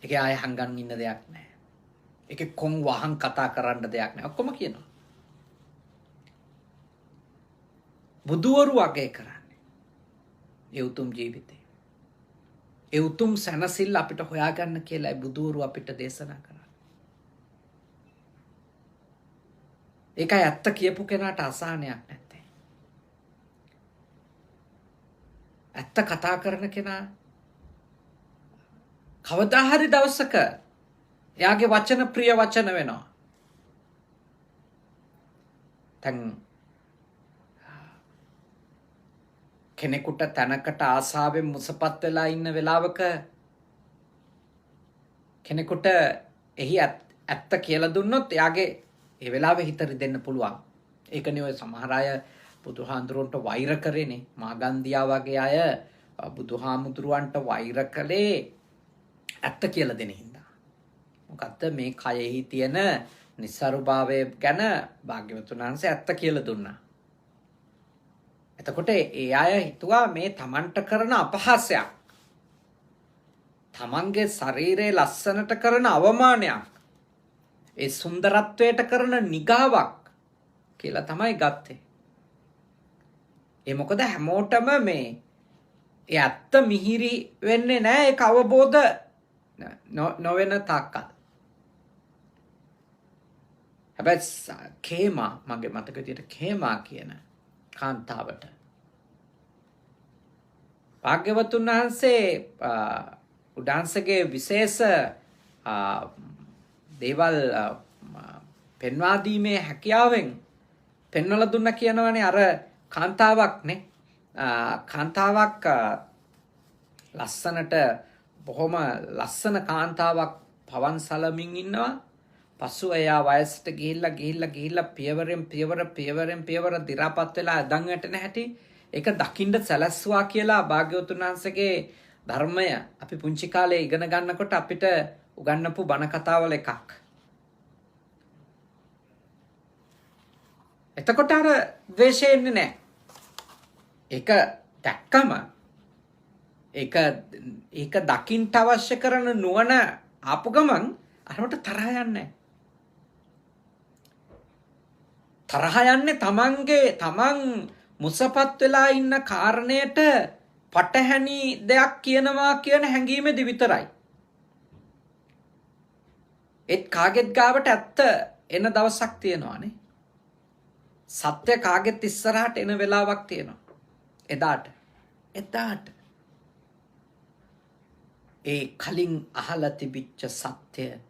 ඒක ආය හංගන් ඉන්න දෙයක් නැහැ. ඒක කොන් වහන් කතා කරන්න දෙයක් නැහැ. ඔක්කොම කියනවා. බුදුවරු වගේ කරන්නේ. ඒ උතුම් ජීවිතේ. ඒ උතුම් සැනසෙල්ල අපිට හොයාගන්න කියලායි බුදුවරු අපිට දේශනා කරන්නේ. ඒකයි ඇත්ත කියපු කෙනාට අසහනයක් නැත්තේ. ඇත්ත කතා කරන කෙනා කවදා හරි දවසක එයාගේ වචන ප්‍රිය වචන වෙනවා. දැන් කෙනෙකුට තැනකට ආසාවෙන් මුසපත් වෙලා ඉන්න වෙලාවක කෙනෙකුට එහි ඇත්ත කියලා දුන්නොත් එයාගේ ඒ වෙලාවේ හිත රිදෙන්න පුළුවන්. ඒකනේ ඔය සමහර අය බුදුහාමුදුරන්ට වෛර කරේනේ. මාගන්දියා වගේ අය බුදුහාමුදුරන්ට වෛර කළේ ඇත්ත කියලා දෙන හින්දා. මොකද්ද මේ කයෙහි තියෙන නිස්සාරුභාවය ගැන භාග්‍යවතුන් වහන්සේ ඇත්ත කියලා දුන්නා. එතකොට ඒ අය හිතුවා මේ තමන්ට කරන අපහාසයක්, තමන්ගේ ශරීරයේ ලස්සනට කරන අවමානයක්, ඒ සුන්දරත්වයට කරන නිගාවක් කියලා තමයි ගත්තේ. ඒ මොකද හැමෝටම මේ ඒ ඇත්ත මිහිරි වෙන්නේ නැහැ. ඒක අවබෝධ නොවන තාක්කල්. හැබැයි කේමා, මගේ මතක විදියට කේමා කියන කාන්තාවට භාග්‍යවතුන් වහන්සේ උඩාන්සගේ විශේෂ දේවල් පෙන්වා දීමේ හැකියාවෙන් පෙන්වලා දුන්න කියනවනේ. අර කාන්තාවක්නේ, කාන්තාවක් ලස්සනට බොහොම ලස්සන කාන්තාවක් පවන් සලමින් ඉන්නවා. පසුව එයා වයසට ගිහිල්ලා පියවරෙන් පියවර දි รา පත් වෙලා අදන් වැටෙන හැටි ඒක දකින්න සැලැස්සුවා කියලා භාග්‍යවතුන් වහන්සේගේ ධර්මය අපි පුංචි කාලේ ඉගෙන ගන්නකොට අපිට උගන්වපු බණ කතාවල එකක්. එතකොට අර ද්වේෂය එන්නේ නැහැ. ඒක දැක්කම ඒක දකින්න අවශ්‍ය කරන නුවණ ආපු ගමන් අරකට තරහ යන්නේ. තරහ යන්නේ තමන් මුසපත් වෙලා ඉන්න කාරණයට පටහැනි දෙයක් කියනවා කියන හැඟීමේදී විතරයි. ඒත් කාගෙත් ගාවට ඇත්ත එන දවසක් තියෙනවානේ. සත්‍ය කාගෙත් ඉස්සරහට එන වෙලාවක් තියෙනවා. එදාට ඒ කලින් අහලා තිබිච්ච සත්‍ය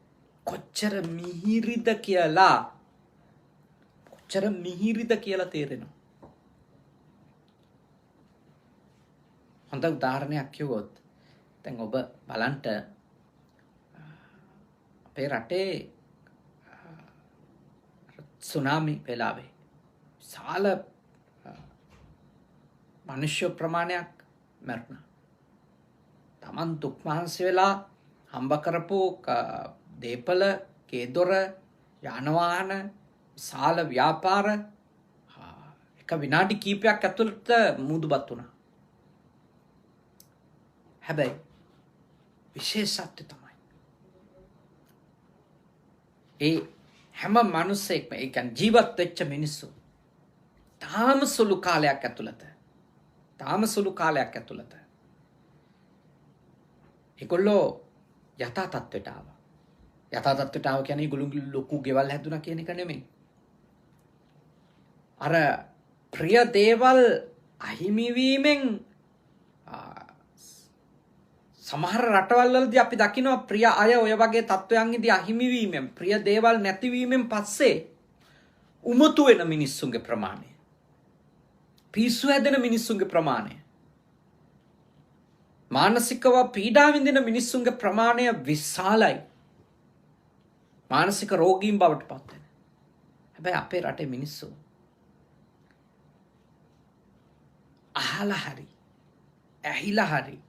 කොච්චර මිහිරිද කියලා තේරෙනවා. හොඳ උදාහරණයක් කිව්වොත් දැන් ඔබ බලන්න අපේ රටේ සුනාමි වෙලාවේ විශාල මනුෂ්‍ය ප්‍රමාණයක් මැරුණා. තමන් දුක් මහන්සි වෙලා හම්බ කරපු දේපල, කේදොර, යාන වාහන, විශාල ව්‍යාපාර එක විනාඩි කිහිපයක් ඇතුළත මුදුබත් වුණා. හැබැයි විශේෂත්වය තමයි ඒ හැම මිනිසෙක්ම ඒ කියන්නේ ජීවත් වෙච්ච මිනිස්සු තාම සුළු කාලයක් ඇතුළත ඒගොල්ලෝ යථා තත්ත්වයට ආවා. යථා තත්ත්වයට ආව කියන්නේ ඒගොල්ලෝ ලොකු ගෙවල් හැදුනා කියන එක නෙමෙයි. අර ප්‍රිය දේවල් අහිමි වීමෙන් සමහර රටවල් වලදී අපි දකිනවා ප්‍රිය අය ඔය වගේ තත්වයන්ෙදී අහිමි වීමෙන් ප්‍රිය දේවල් නැතිවීමෙන් පස්සේ උමතු වෙන මිනිස්සුන්ගේ ප්‍රමාණය, පිස්සු හැදෙන මිනිස්සුන්ගේ ප්‍රමාණය, මානසිකව පීඩා විඳින මිනිස්සුන්ගේ ප්‍රමාණය විශාලයි. මානසික රෝගීන් බවට පත් වෙන. හැබැයි අපේ රටේ මිනිස්සු අහලා හරි ඇහිලා හරි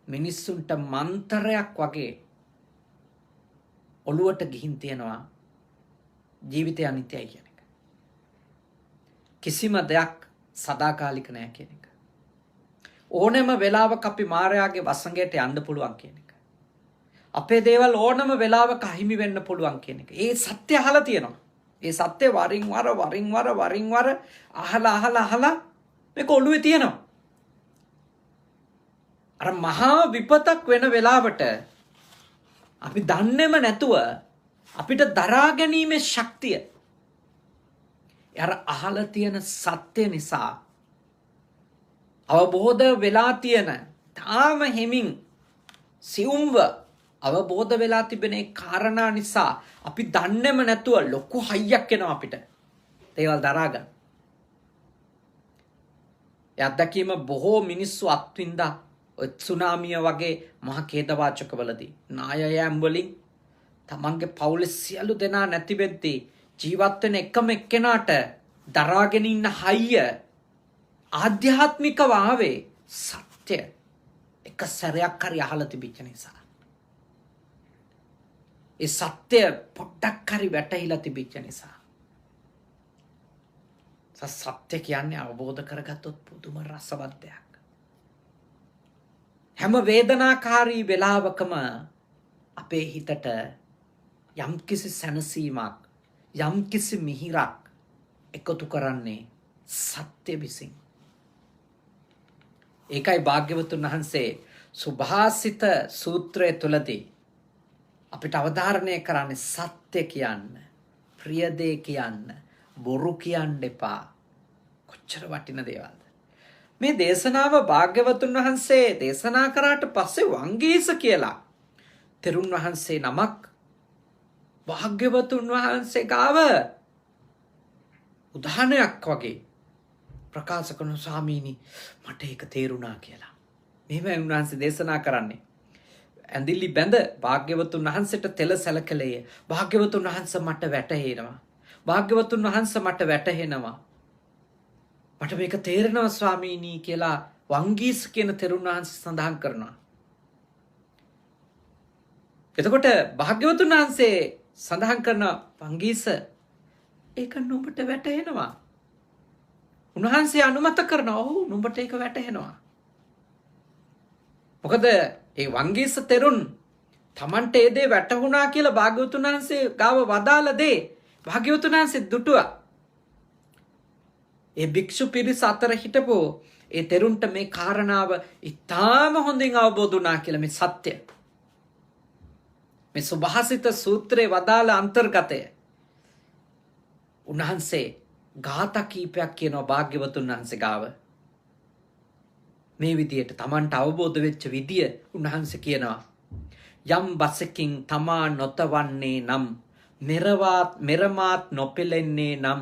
මිනිස්සුන්ට මන්තරයක් වගේ ඔළුවට ගිහින් තියෙනවා ජීවිතය අනිත්‍යයි කියන එක. කිසිම දෙයක් සදාකාලික නෑ කියන එක. ඕනෑම වෙලාවක අපි මායාවේ වසඟයට යන්න පුළුවන් කියන එක. අපේ දේවල් ඕනම වෙලාවක අහිමි වෙන්න පුළුවන් කියන එක. ඒ සත්‍ය අහලා තියෙනවා. ඒ සත්‍ය වරින් වර අහලා මේක ඔළුවේ තියෙනවා. අර මහා විපතක් වෙන වෙලාවට අපි දන්නේම නැතුව අපිට දරා ගැනීමේ ශක්තිය අර අහලා තියෙන සත්‍ය නිසා අවබෝධ වෙලා තියෙන තාම හිමින් සියුම්ව අවබෝධ වෙලා තිබෙන ඒ කාරණා නිසා අපි දන්නේම නැතුව ලොකු හයියක් එනවා අපිට දේවල් දරා ගන්න. ඒ අත්දැකීම බොහෝ මිනිස්සු අත්විඳා සුනාමිය වගේ මහ ඛේදවාචකවලදී නායයන් වලින් තමන්ගේ පවුලේ සියලු දෙනා නැති වෙද්දී ජීවත් වෙන එකම එක්කෙනාට දරාගෙන ඉන්න හයිය ආධ්‍යාත්මිකව ආවේ සත්‍ය එක සැරයක් හරි අහලා තිබිච්ච නිසා. ඒ සත්‍ය පොඩ්ඩක් හරි වැටහිලා තිබිච්ච නිසා. සත්‍ය කියන්නේ අවබෝධ කරගත්තොත් පුදුම රසවත් දෙයක්. හැම වේදනාකාරී වෙලාවකම අපේ හිතට යම්කිසි සැනසීමක්, යම්කිසි මිහිරක් එකතු කරන්නේ සත්‍ය විසින්. ඒකයි භාග්‍යවතුන් වහන්සේ සුභාසිත සූත්‍රය තුලදී අපිට අවධාරණය කරන්නේ සත්‍ය කියන්න, ප්‍රිය දේ කියන්න, බොරු කියන්න එපා. කොච්චර වටින දේවල්ද මේ දේශනාව. භාග්‍යවතුන් වහන්සේ දේශනා කරාට පස්සේ වංගීස කියලා තෙරුන් වහන්සේ නමක් භාග්‍යවතුන් වහන්සේ ගාව උදාහරණයක් වගේ ප්‍රකාශ කරන ස්වාමීනි මට ඒක තේරුණා කියලා. මෙහෙම උන්වහන්සේ දේශනා කරන්නේ. ඇඳිලි බැඳ භාග්‍යවතුන් වහන්සේට තෙල සැලකලේ. භාග්‍යවතුන් වහන්සේ මට වැටහෙනවා. භාග්‍යවතුන් වහන්සේ මට වැටහෙනවා. මට මේක තේරෙනවා ස්වාමීනි කියලා වංගීස් කියන තෙරුන් වහන්සේ සඳහන් කරනවා. එතකොට භාග්‍යවතුන් වහන්සේ සඳහන් කරන වංගීස ඒක නුඹට වැටහෙනවා. උන්වහන්සේ අනුමත කරනවා. ඔව් නුඹට ඒක වැටහෙනවා. මොකද ඒ වංගීස තෙරුන් තමන්ට ඒ දේ වැටහුණා කියලා භාග්‍යවතුන් වහන්සේ ගාව වදාළ දේ භාග්‍යවතුන් වහන්සේ දුටුවා. ඒ භික්ෂු පිරිස අතර හිටපු ඒ තෙරුන්ට මේ කාරණාව ඉතාම හොඳින් අවබෝධ වුණා කියලා මේ සත්‍ය. මේ සුභාසිත සූත්‍රයේ වදාළ අන්තර්ගතය. උන්වහන්සේ ගාථා කීපයක් කියනවා භාග්‍යවතුන් වහන්සේ ගාව. මේ විදියට තමන්ට අවබෝධ වෙච්ච විදිය උන්වහන්සේ කියනවා. යම් බසකින් තමා නොතවන්නේ නම් මෙරමාත් නොපෙලෙන්නේ නම්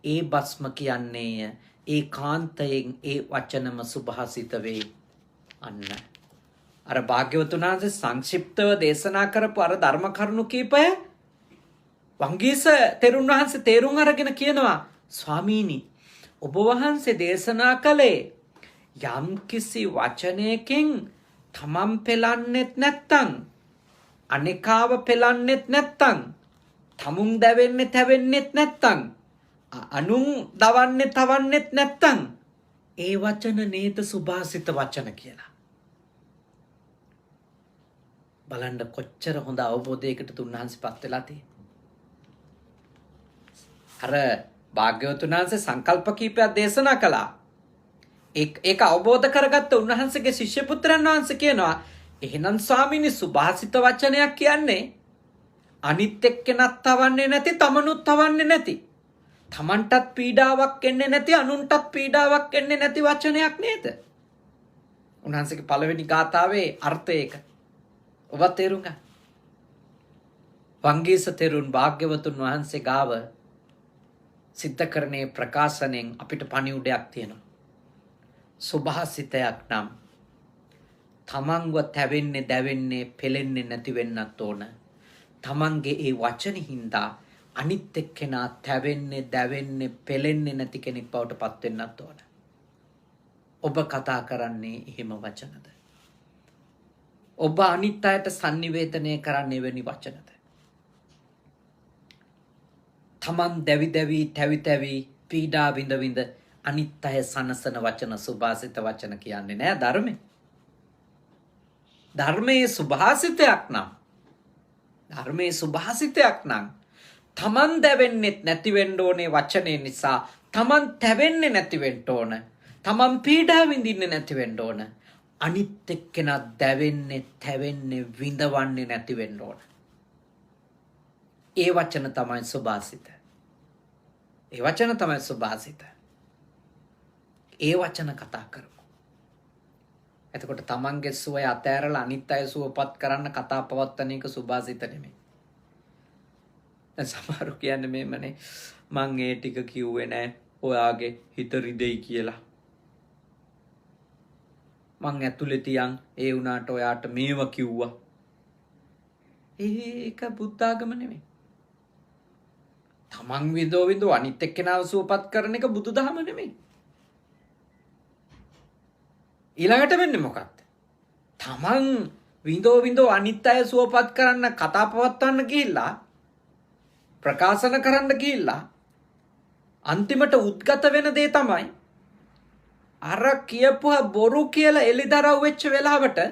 ඒ බස්ම කියන්නේය ඒ කාන්තයෙන් ඒ වචනම සුභාසිත වේ. අන්න අර භාග්‍යවතුන් වහන්සේ සංක්ෂිප්තව දේශනා කරපු අර ධර්ම කරුණු කීපය වංගීස තෙරුන් වහන්සේ තේරුම් අරගෙන කියනවා ස්වාමීනි ඔබ වහන්සේ දේශනා කළේ යම් කිසි වචනයකින් තමන් පෙලන්නෙත් නැත්තම් අනිකාව පෙලන්නෙත් නැත්තම් තමුන් දැවෙන්නේ තැවෙන්නෙත් නැත්තම් අනුන් දවන්නේ තවන්නෙත් නැත්තම් ඒ වචන නේද සුභාසිත වචන කියලා. බලන්න කොච්චර හොඳ අවබෝධයකට උන්වහන්සේපත් වෙලා තියෙන්නේ. අර භාග්‍යවතුන් වහන්සේ සංකල්ප කීපයක් දේශනා කළා. ඒක අවබෝධ කරගත්ත උන්වහන්සේගේ ශිෂ්‍ය පුත්‍රයන් වහන්සේ කියනවා එහෙනම් ස්වාමීනි සුභාසිත වචනයක් කියන්නේ අනිත් එක්කෙනත් තවන්නේ නැති තමනුත් තවන්නේ නැති තමන්ටත් පීඩාවක් එන්නේ නැති අනුන්ටත් පීඩාවක් එන්නේ නැති වචනයක් නේද? උන්වහන්සේගේ පළවෙනි ගාථාවේ අර්ථය ඒක. ඔබ තේරුම් ගන්න. වංගීස තෙරුන් භාග්‍යවතුන් වහන්සේ ගාව සිද්ධ කරන්නේ ප්‍රකාශනෙන් අපිට පණිවුඩයක් තියෙනවා. සුභාසිතයක් නම් තමන්ව තැවෙන්නේ දැවෙන්නේ පෙලෙන්නේ නැති වෙන්නත් ඕන. තමන්ගේ ඒ වචන හින්දා අනිත් එක්කෙනා තැවෙන්නේ දැවෙන්නේ පෙලෙන්නේ නැති කෙනෙක් බවට පත් වෙන්නත් ඕන. ඔබ කතා කරන්නේ එහෙම වචනද? ඔබ අනිත් අයට sannivedanaya කරන්නේ එවැනි වචනද? තමන් දැවි දැවි තැවි තැවි පීඩා විඳ විඳ අනිත් අය සනසන වචන සුභාසිත වචන කියන්නේ නෑ ධර්මේ. ධර්මයේ සුභාසිතයක් නම් තමන් දැවෙන්නෙත් නැති වෙන්න ඕනේ වචනේ නිසා තමන් තැවෙන්නේ නැති වෙන්න ඕන. තමන් පීඩා විඳින්නේ නැති වෙන්න ඕන. අනිත් එක්කෙනා දැවෙන්නේ තැවෙන්නේ විඳවන්නේ නැති වෙන්න ඕන. ඒ වචන තමයි සුභාසිත. ඒ වචන තමයි සුභාසිත. ඒ වචන කතා කරමු. එතකොට තමන්ගේ සුවය අතෑරලා අනිත් අය සුවපත් කරන්න කතා පවත්වන එක සුභාසිත නෙමෙයි. සමහරු කියන්නේ මේමනේ මං ඒ ටික කිව්වේ නෑ ඔයාගේ හිත රිදෙයි කියලා. මං ඇතුලේ තියන් ඒ වුණාට ඔයාට මේව කිව්වා. ඒක බුද්ධ ආගම නෙමෙයි. තමන් විදෝ අනිත් එක්කෙනාව සුවපත් කරන එක බුදුදහම නෙමෙයි. ඊළඟට වෙන්නේ මොකක්ද? තමන් විදෝ අනිත් අය සුවපත් කරන්න කතා පවත්වන්න ගිහිල්ලා ප්‍රකාශන කරන්න ගිහිල්ලා අන්තිමට උද්ගත වෙන දේ තමයි අර කියපුවා බොරු කියලා එලිදරව් වෙච්ච වෙලාවට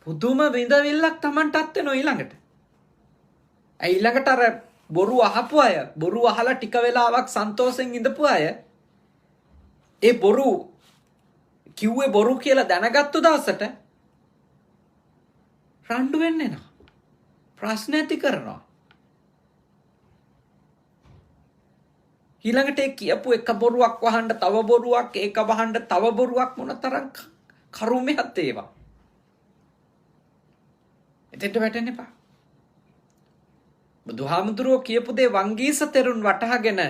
පුදුම විඳවිල්ලක් Tamanටත් වෙනවා ඊළඟට. ඊළඟට අර බොරු අහපු අය බොරු අහලා ටික වෙලාවක් සන්තෝෂෙන් ඉඳපු අය ඒ බොරු කිව්වේ බොරු කියලා දැනගත්තු දවසට රණ්ඩු වෙන්නේ නැහැ. ප්‍රශ්න ඇති කරනවා. ඊළඟට ඒ කියපු එක බොරුවක් වහන්න තව බොරුවක් ඒක වහන්න තව බොරුවක් මොනතරම් කරුමයක්ද ඒවා. එතෙන්ට වැටෙන්න එපා. බුදුහාමුදුරුවෝ කියපු දේ වංගීස තෙරුන් වටහාගෙන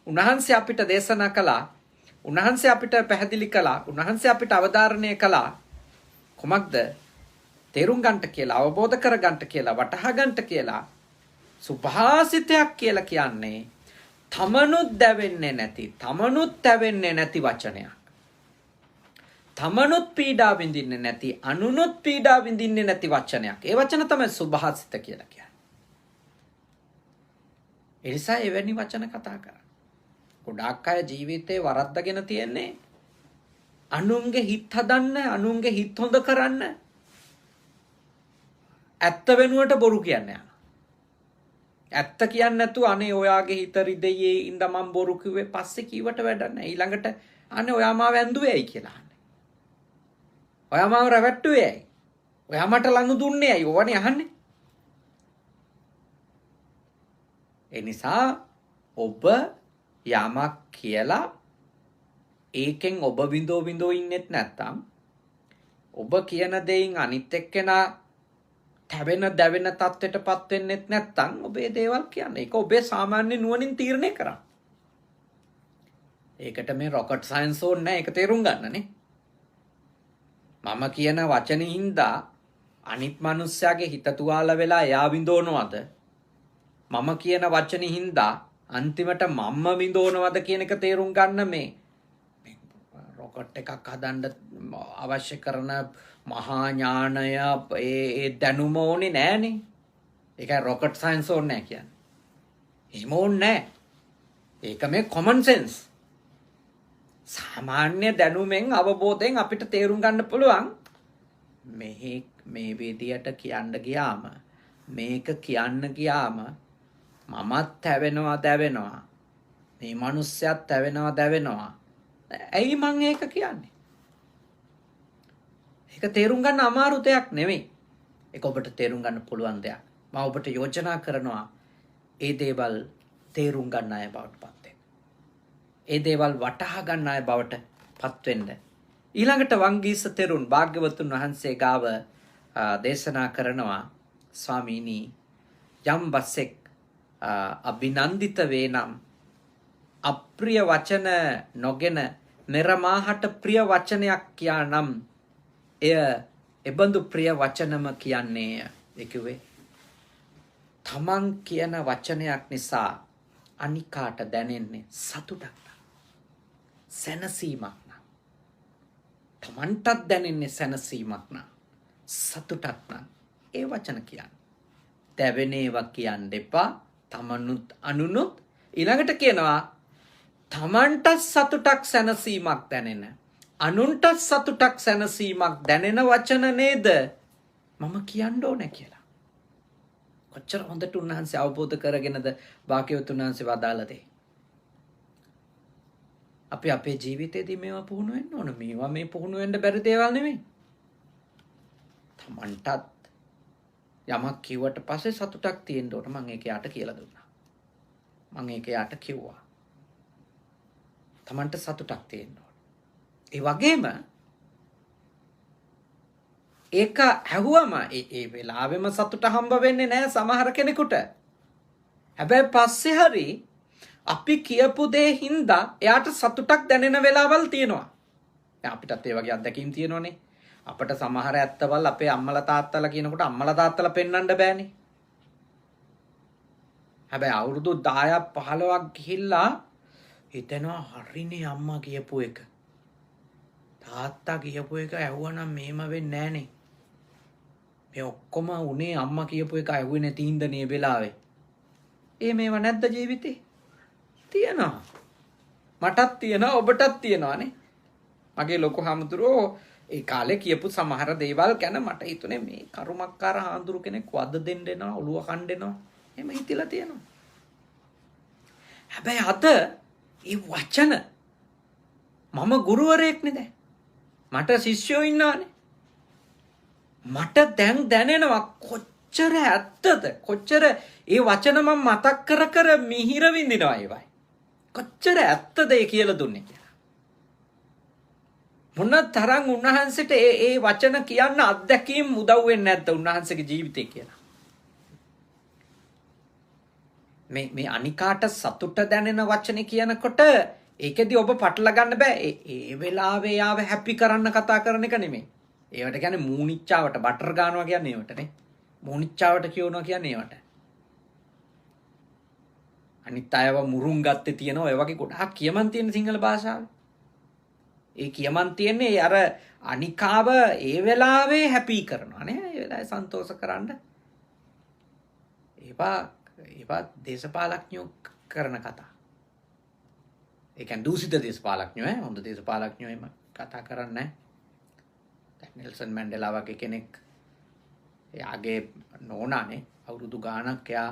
උන්වහන්සේ අපිට දේශනා කළා. උන්වහන්සේ අපිට පැහැදිලි කළා. උන්වහන්සේ අපිට අවධාරණය කළා. කොමක්ද? තේරුම් ගන්නට කියලා, අවබෝධ කර ගන්නට කියලා, වටහා ගන්නට කියලා සුභාසිතයක් කියලා කියන්නේ තමනුත් දැවෙන්නේ නැති, තමනුත් තැවෙන්නේ නැති වචනයක්. තමනුත් පීඩා විඳින්නේ නැති අනුනුත් පීඩා විඳින්නේ නැති වචනයක්. ඒ වචන තමයි සුභාසිත කියලා කියන්නේ. ඒ නිසා එවැනි වචන කතා කරන්න. ගොඩාක් අය ජීවිතේ වරද්දගෙන තියෙන්නේ අනුන්ගේ හිත හදන්න, අනුන්ගේ හිත හොඳ කරන්න. ඇත්ත වෙනුවට බොරු කියන්නේ. ඇත්ත කියන්නේ නැතුව අනේ ඔයාගේ හිත රිදෙයේ ඉඳ මම බොරු කිව්වේ පස්සේ කීවට වැඩක් නැහැ. ඊළඟට අනේ ඔයා මාව ඇඳුවේ ඇයි කියලා අහන්නේ. ඔයා මාව රැවට්ටුවේ ඇයි? ඔයා මට ලනු දුන්නේ ඇයි? ඕවනේ අහන්නේ. ඒ නිසා ඔබ යමක් කියලා ඒකෙන් ඔබ විඳෝ ඉන්නෙත් නැත්තම් ඔබ කියන දෙයින් අනිත් එක්කෙනා තැවෙන දැවෙන තත්ත්වයටපත් වෙන්නෙත් නැත්තම් ඔබේ දේවල් කියන්නේ. ඒක ඔබේ සාමාන්‍ය නුවණින් තීරණය කරන්න. ඒකට මේ රොකට් සයන්ස් ඕනේ නැහැ. ඒක තේරුම් ගන්නනේ. මම කියන වචනේ හින්දා අනිත් මිනිස්සයාගේ හිත තුවාල වෙලා එයා විඳවනවද? මම කියන වචනේ හින්දා අන්තිමට මම්ම විඳවනවද කියන එක තේරුම් ගන්න මේ රොකට් එකක් හදන්න අවශ්‍ය කරන මහා ඥානය ඒ දැනුම ඕනේ නෑනේ. ඒකයි රොකට් සයන්ස් ඕනේ නෑ කියන්නේ. එහෙම ඕනේ නෑ. ඒක මේ කොමන් සෙන්ස්. සාමාන්‍ය දැනුමෙන් අවබෝධයෙන් අපිට තේරුම් ගන්න පුළුවන් මේ විදියට කියන්න ගියාම මේක කියන්න ගියාම මමත් තැවෙනවා දැවෙනවා. මේ මිනිස්සයත් තැවෙනවා දැවෙනවා. ඇයි මං ඒක කියන්නේ? ඒක තේරුම් ගන්න අමාරු දෙයක් නෙමෙයි. ඒක ඔබට තේරුම් ගන්න පුළුවන් දෙයක්. මම ඔබට යෝජනා කරනවා ඒ දේවල් තේරුම් ගන්න අය බවට පත් වෙන්න. ඒ දේවල් වටහා ගන්න අය බවට පත් වෙන්න. ඊළඟට වංගීස තෙරුන් භාග්‍යවතුන් වහන්සේ ගාව දේශනා කරනවා ස්වාමීනි යම් බසෙක් අභිනන්දිත වේනම් අප්‍රිය වචන නොගෙන නිරමාහට ප්‍රිය වචනයක් කියානම් එය එබඳු ප්‍රිය වචනම කියන්නේය. ඒ කිව්වේ තමන් කියන වචනයක් නිසා අනිකාට දැනෙන්නේ සතුටක් නම් සැනසීමක් නම් තමන්ටත් දැනෙන්නේ සැනසීමක් නම් සතුටක් නම් ඒ වචන කියන්න. දැවෙන ඒවා කියන්න එපා. තමනුත් අනුනුත් ඊළඟට කියනවා තමන්ට සතුටක් සැනසීමක් දැනෙන අනුන්ට සතුටක් සැනසීමක් දැනෙන වචන නේද මම කියන්න ඕනේ කියලා. කොච්චර හොඳට උන්වහන්සේ අවබෝධ කරගෙනද භාග්‍යවතුන් වහන්සේ වදාළ දේ. අපි අපේ ජීවිතේදී මේවා පුහුණු වෙන්න ඕන. මේවා මේ පුහුණු වෙන්න බැරි දේවල් නෙමෙයි. තමන්ටත් යමක් කිව්වට පස්සේ සතුටක් තියෙන්න ඕන. මම ඒක යාට කියලා දුන්නා. මම ඒක යාට කිව්වා. තමන්ට සතුටක් තියෙන්න ඕන. ඒ වගේම ඒක ඇහුවම ඒ වෙලාවෙම සතුට හම්බ වෙන්නේ නැහැ සමහර කෙනෙකුට. හැබැයි පස්සේ හරි අපි කියපු දේ හින්දා එයාට සතුටක් දැනෙන වෙලාවල් තියෙනවා. දැන් අපිටත් ඒ වගේ අත්දැකීම් තියෙනවනේ. අපිට සමහර ඇත්තවල් අපේ අම්මලා තාත්තලා කියනකොට අම්මලා තාත්තලා පෙන්වන්න බෑනේ. හැබැයි අවුරුදු 10ක් 15ක් ගිහිල්ලා හිතෙනවා හරිනේ අම්මා කියපු එක. තාත්තා කියපු එක ඇහුවනම් මෙහෙම වෙන්නේ නෑනේ. මේ ඔක්කොම උනේ අම්මා කියපු එක ඇහුවේ නැති හින්දා නේ වෙලාවේ. මේව නැද්ද ජීවිතේ? තියෙනවා. මටත් තියෙනවා ඔබටත් තියෙනවානේ. මගේ ලොකු හාමුදුරුවෝ ඒ කාලේ කියපු සමහර දේවල් ගැන මට හිතුනේ මේ කරුමක්කාර හාමුදුරු කෙනෙක් වද දෙන්න එනවා ඔළුව කණ්ඩ එනවා. එහෙම හිතලා තියෙනවා. හැබැයි අද ඒ වචන මම ගුරුවරයෙක් නේ දැන්. මට ශිෂ්‍යයෝ ඉන්නවානේ. මට දැන් දැනෙනවා කොච්චර ඇත්තද කොච්චර ඒ වචන මම මතක් කර කර මිහිර විඳිනවා ඒවයි. කොච්චර ඇත්තද ඒ කියලා දුන්නේ කියලා. මොන තරම් උන්වහන්සේට ඒ වචන කියන්න අත්දැකීම් උදව් වෙන්නේ නැද්ද උන්වහන්සේගේ ජීවිතේ කියලා. මේ අනිකාට සතුට දැනෙන වචනේ කියනකොට ඒකෙදි ඔබ පටල ගන්න බෑ. ඒ වෙලාවේ යාව හැපි කරන්න කතා කරන එක නෙමෙයි. ඒවට කියන්නේ මූණිච්චාවට බටර් ගන්නවා කියන්නේ ඒවටනේ. මූණිච්චාවට කියනවා කියන්නේ ඒවට. අනිත් අයව මුරුන් ගත්තේ තියෙනවා. ඒ වගේ ගොඩාක් කියමන් තියෙන සිංහල භාෂාවේ. ඒ කියමන් තියෙන්නේ අර අනිකාව ඒ වෙලාවේ හැපී කරනවා නේ. ඒ වෙලාවේ සන්තෝෂ කරන්න. ඒවා දේශපාලඥයෝ කරන කතා. ඒ කියන්නේ දූෂිත දේශපාලඥයෝ හොඳ දේශපාලඥයෝ එහෙම කතා කරන්නේ නැහැ. නෙල්සන් මැන්ඩෙලා වගේ කෙනෙක් එයාගේ නෝනානේ අවුරුදු ගාණක් එයා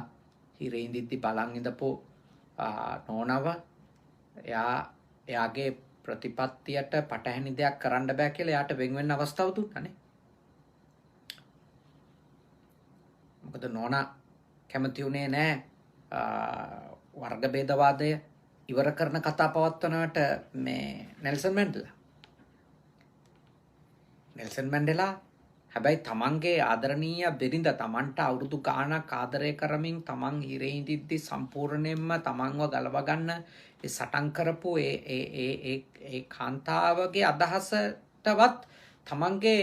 හිරේ ඉඳිද්දි බලන් ඉඳපු නෝනව එයාගේ ප්‍රතිපත්තියට පටහැනි දෙයක් කරන්න බෑ කියලා එයාට වෙන් වෙන්න අවස්ථාව දුන්නානේ. මොකද නෝනා කැමති උනේ නෑ වර්ග ભેදවාදය ඉවර කරන කතා පවත්වනවට මේ නෙල්සන් මැන්ඩෙලා හැබැයි තමන්ගේ ආදරණීය බිරිඳ තමන්ට අවුරුදු ගාණක් ආදරය කරමින් තමන් හිරේ ඉඳිද්දි සම්පූර්ණයෙන්ම තමන්ව ගලව ගන්න ඒ සටන් කරපු ඒ කාන්තාවගේ අදහසටවත් තමන්ගේ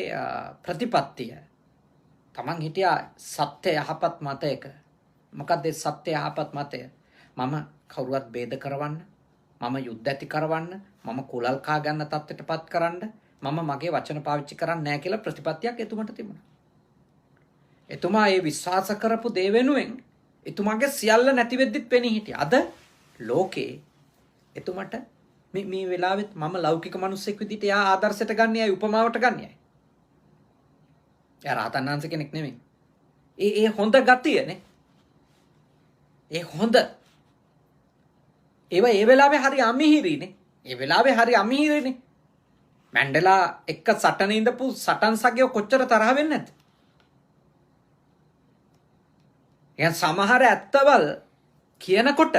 ප්‍රතිපත්තිය තමන් හිටියා සත්‍ය යහපත් මතයක. මොකක්ද ඒ සත්‍ය යහපත් මතය? මම කවුරුවත් ભેද කරවන්න, මම යුද්ධ ඇති කරවන්න, මම කුලල් කා ගන්න තත්ත්වයටපත් කරන්න, මම මගේ වචන පාවිච්චි කරන්නේ නැහැ කියලා ප්‍රතිපත්තියක් එතුමට තිබුණා. එතුමා ඒ විශ්වාස කරපු දේ වෙනුවෙන් එතුමාගේ සියල්ල නැති වෙද්දිත් පෙනී හිටියා. අද ලෝකේ එතුමට මේ වෙලාවෙත් මම ලෞකික මිනිස්සෙක් විදිහට එයා ආදර්ශයට ගන්නයයි උපමාවට ගන්නයයි. එයා රහතන් වහන්සේ කෙනෙක් නෙමෙයි. ඒ හොඳ ගතියනේ. ඒ හොඳ ඒවා ඒ වෙලාවේ හරි අමිහිරිනේ. ඒ වෙලාවේ හරි අමිහිරිනේ. මැන්ඩෙලා එක්ක සටනේ ඉඳපු සටන් සගයෝ කොච්චර තරහ වෙන්නේ නැද්ද? එහෙනම් සමහර ඇත්තවල් කියනකොට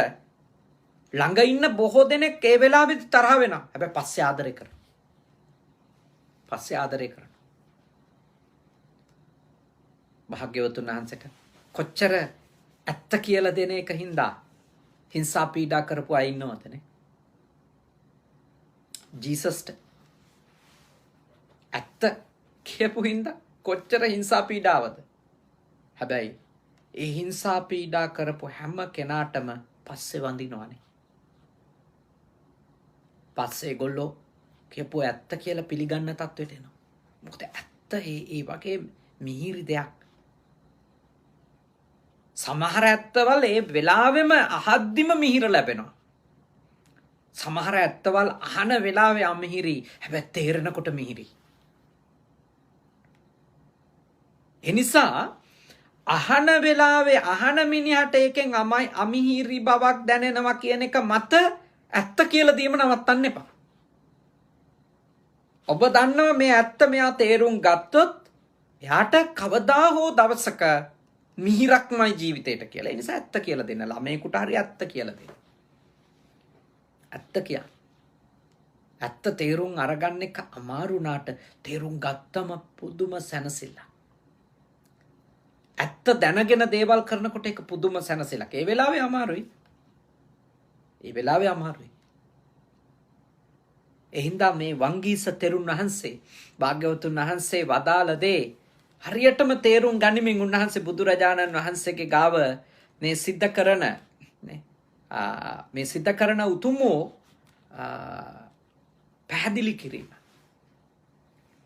ළඟ ඉන්න බොහෝ දෙනෙක් ඒ වෙලාවෙදි තරහ වෙනවා. හැබැයි පස්සේ ආදරේ කරනවා. භාග්‍යවතුන් වහන්සේට කොච්චර ඇත්ත කියලා දෙන එක හින්දා හිංසා පීඩා කරපු අය ඉන්නවදනේ. ජීසස්ට ඇත්ත කියපු හින්දා කොච්චර හිංසා පීඩාවද. හැබැයි ඒ හිංසා පීඩා කරපු හැම කෙනාටම පස්සේ වඳිනවනේ. පස්සේ ඒගොල්ලෝ කියපු ඇත්ත කියලා පිළිගන්න තත්ත්වයට එනවා. මොකද ඇත්ත ඒ වගේ මිහිරි දෙයක්. සමහර ඇත්තවල් ඒ වෙලාවෙම අහද්දිම මිහිර ලැබෙනවා. සමහර ඇත්තවල් අහන වෙලාවේ අමිහිරි, හැබැයි තේරෙනකොට මිහිරි. එනිසා අහන වෙලාවේ අහන මිනිහට ඒකෙන් අමිහිරි බවක් දැනෙනවා කියන එක මත ඇත්ත කියලා දීම නවත්තන්න එපා. ඔබ දන්නවා මේ ඇත්ත මෙයා තේරුම් ගත්තොත් එයාට කවදා හෝ දවසක මිහිරක්මයි ජීවිතේට කියලා. ඒ නිසා ඇත්ත කියලා දෙන්න. ළමයෙකුට හරි ඇත්ත කියලා දෙන්න. ඇත්ත කියන්න. ඇත්ත තේරුම් අරගන්න එක අමාරු නාට තේරුම් ගත්තම පුදුම සැනසෙල්ලක්. ඇත්ත දැනගෙන දේවල් කරනකොට ඒක පුදුම සැනසෙල්ලක්. ඒ වෙලාවේ අමාරුයි. එහින්දා මේ වංගීස තෙරුන් වහන්සේ භාග්‍යවතුන් වහන්සේ වදාළ දේ හරියටම තේරුම් ගනිමින් උන්වහන්සේ බුදුරජාණන් වහන්සේගේ ගාව මේ සිද්ධ කරන උතුමෝ පැහැදිලි කිරීම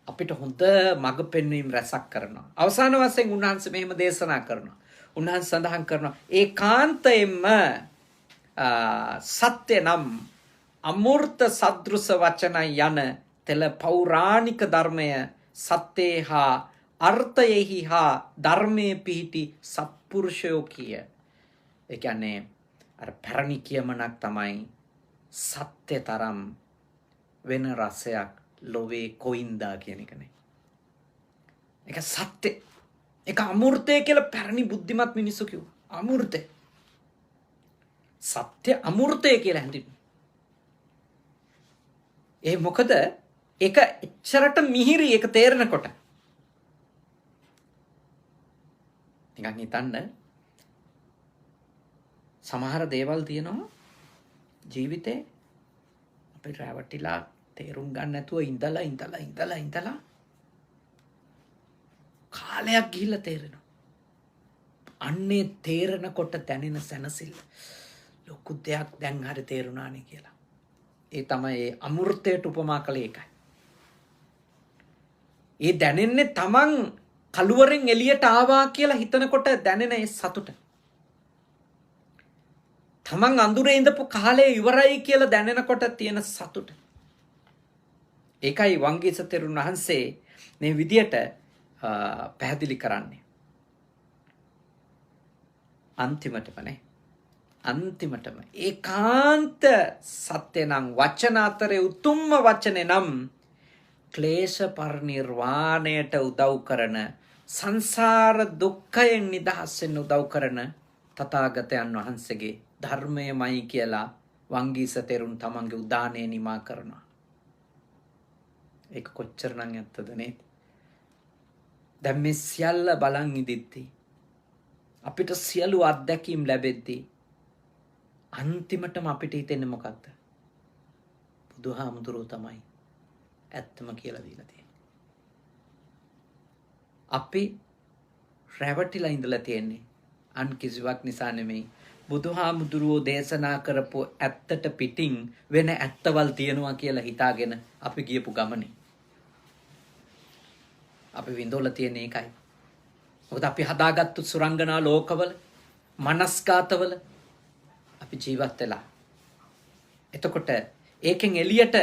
අපිට හොඳ මඟ පෙන්වීම රැසක් කරනවා. අවසාන වශයෙන් උන්වහන්සේ මෙහෙම දේශනා කරනවා. උන්වහන්සේ සඳහන් කරනවා ඒකාන්තයෙන්ම සත්‍ය නම් අමූර්ත සදෘස වචන යන තෙල පෞරාණික ධර්මය සත්‍යේ හා අර්ථයෙහි හා ධර්මයේ පිහිටි සත්පුරුෂයෝ කිය. ඒ කියන්නේ අර පැරණි කියමනක් තමයි සත්‍ය තරම් වෙන රසයක් ලෝවේ කොයින්දා කියන එකනේ. ඒක සත්‍ය. ඒක අමූර්තය කියලා පැරණි බුද්ධිමත් මිනිස්සු කිව්වා. අමූර්තය. සත්‍ය අමූර්තය කියලා හැඳින්වුවා. ඒ මොකද ඒක එච්චරට මිහිරි ඒක තේරෙනකොට. නිකන් හිතන්න සමහර දේවල් තියෙනවා ජීවිතේ අපේ රැවටිලා තේරුම් ගන්න නැතුව ඉඳලා කාලයක් ගිහිල්ලා තේරෙනවා. අන්නේ තේරෙනකොට දැනෙන සැනසෙල්ල ලොකු දෙයක් දැන් හරි තේරුණානේ කියලා. ඒ තමයි ඒ අමෘතයට උපමා කළේ ඒකයි. ඒ දැනෙන්නේ තමන් කළුවරෙන් එළියට ආවා කියලා හිතනකොට දැනෙන ඒ සතුට. තමන් අඳුරේ ඉඳපු කාලේ ඉවරයි කියලා දැනෙනකොට තියෙන සතුට. ඒකයි වංගීස තෙරුන් වහන්සේ මේ විදියට පැහැදිලි කරන්නේ. අන්තිමටම ඒකාන්ත සත්‍ය නම් වචන අතරේ උතුම්ම වචනේ නම් ක්ලේශ පරිනිර්වාණයට උදව් කරන සංසාර දුක්ඛයෙන් නිදහස් වෙන්න උදව් කරන තථාගතයන් වහන්සේගේ ධර්මයමයි කියලා වංගීස තෙරුන් තමන්ගේ උදානය නිමා කරනවා. ඒක කොච්චරනම් ඇත්තද නේ? දැන් මේ සියල්ල බලන් ඉදිද්දී අපිට සියලු අත්දැකීම් ලැබෙද්දී අන්තිමටම අපිට හිතෙන්නේ මොකක්ද? බුදුහාමුදුරුවෝ තමයි ඇත්තම කියලා දීලා තියෙන්නේ. අපි රැවටිලා ඉඳලා තියෙන්නේ අන් කිසිවක් නිසා නෙමෙයි. බුදුහාමුදුරුවෝ දේශනා කරපු ඇත්තට පිටින් වෙන ඇත්තවල් තියනවා කියලා හිතාගෙන අපි ගියපු ගමනේ. අපි විඳවලා තියෙන්නේ ඒකයි. මොකද අපි හදාගත්තු සුරංගනා ලෝකවල මනස්කාතවල අපි ජීවත් වෙලා. එතකොට ඒකෙන් එළියට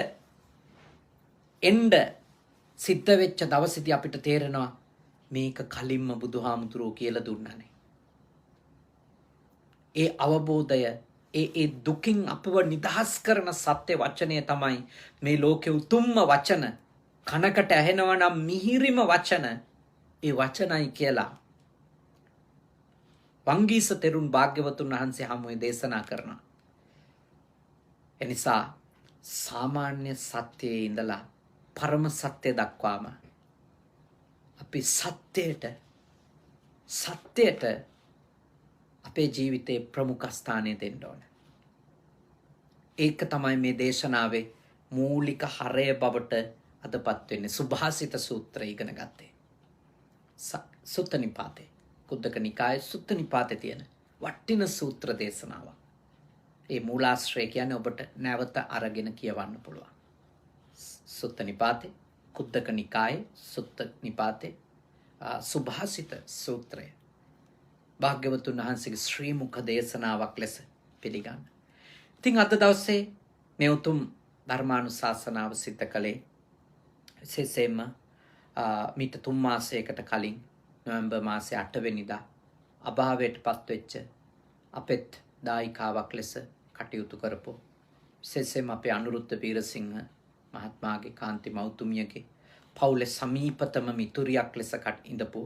එන්න සිද්ධ වෙච්ච දවසේදී අපිට තේරෙනවා මේක කලින්ම බුදුහාමුදුරුවෝ කියලා දුන්නානේ. ඒ අවබෝධය ඒ දුකින් අපව නිදහස් කරන සත්‍ය වචනය තමයි මේ ලෝකේ උතුම්ම වචන. කනකට ඇහෙනවා නම් මිහිරිම වචන ඒ වචනයි කියලා වංගීස තෙරුන් භාග්‍යවතුන් වහන්සේ හමුවේ දේශනා කරනවා. එනිසා සාමාන්‍ය සත්‍යයේ ඉඳලා පරම සත්‍ය දක්වාම අපි සත්‍යයට අපේ ජීවිතේ ප්‍රමුඛ ස්ථානය දෙන්න ඕන. ඒක තමයි මේ දේශනාවේ මූලික හරය බවට අදපත් වෙන්නේ. සුභාසිත සූත්‍රය ඉගෙන ගත්තේ. සුත්ත නිපාතේ, කුද්දක නිකායේ සුත්ත නිපාතේ තියෙන වටින සූත්‍ර දේශනාවක්. ඒ මූලාශ්‍රය කියන්නේ ඔබට නැවත අරගෙන කියවන්න පුළුවන්. සුත්ත නිපාතේ, කුද්දක නිකායේ සුත්ත නිපාතේ සුභාසිත සූත්‍රය භාග්‍යවතුන් වහන්සේගේ ශ්‍රී මුඛ දේශනාවක් ලෙස පිළිගන්න. ඉතින් අද දවසේ මේ උතුම් ධර්මානුශාසනාව සිද්ධ කළේ විශේෂයෙන්ම මීට 3 මාසයකට කලින් නොවැම්බර් මාසේ 8 වෙනිදා අභාවයට පත්වෙච්ච අපෙත් දායිකාවක් ලෙස කටයුතු කරපු විශේෂයෙන්ම අපේ අනුරුද්ධ පීරසිංහ මහත්මයාගේ කාන්ති මෞතුමියගේ පවුලේ සමීපතම මිතුරියක් ලෙස ඉඳපු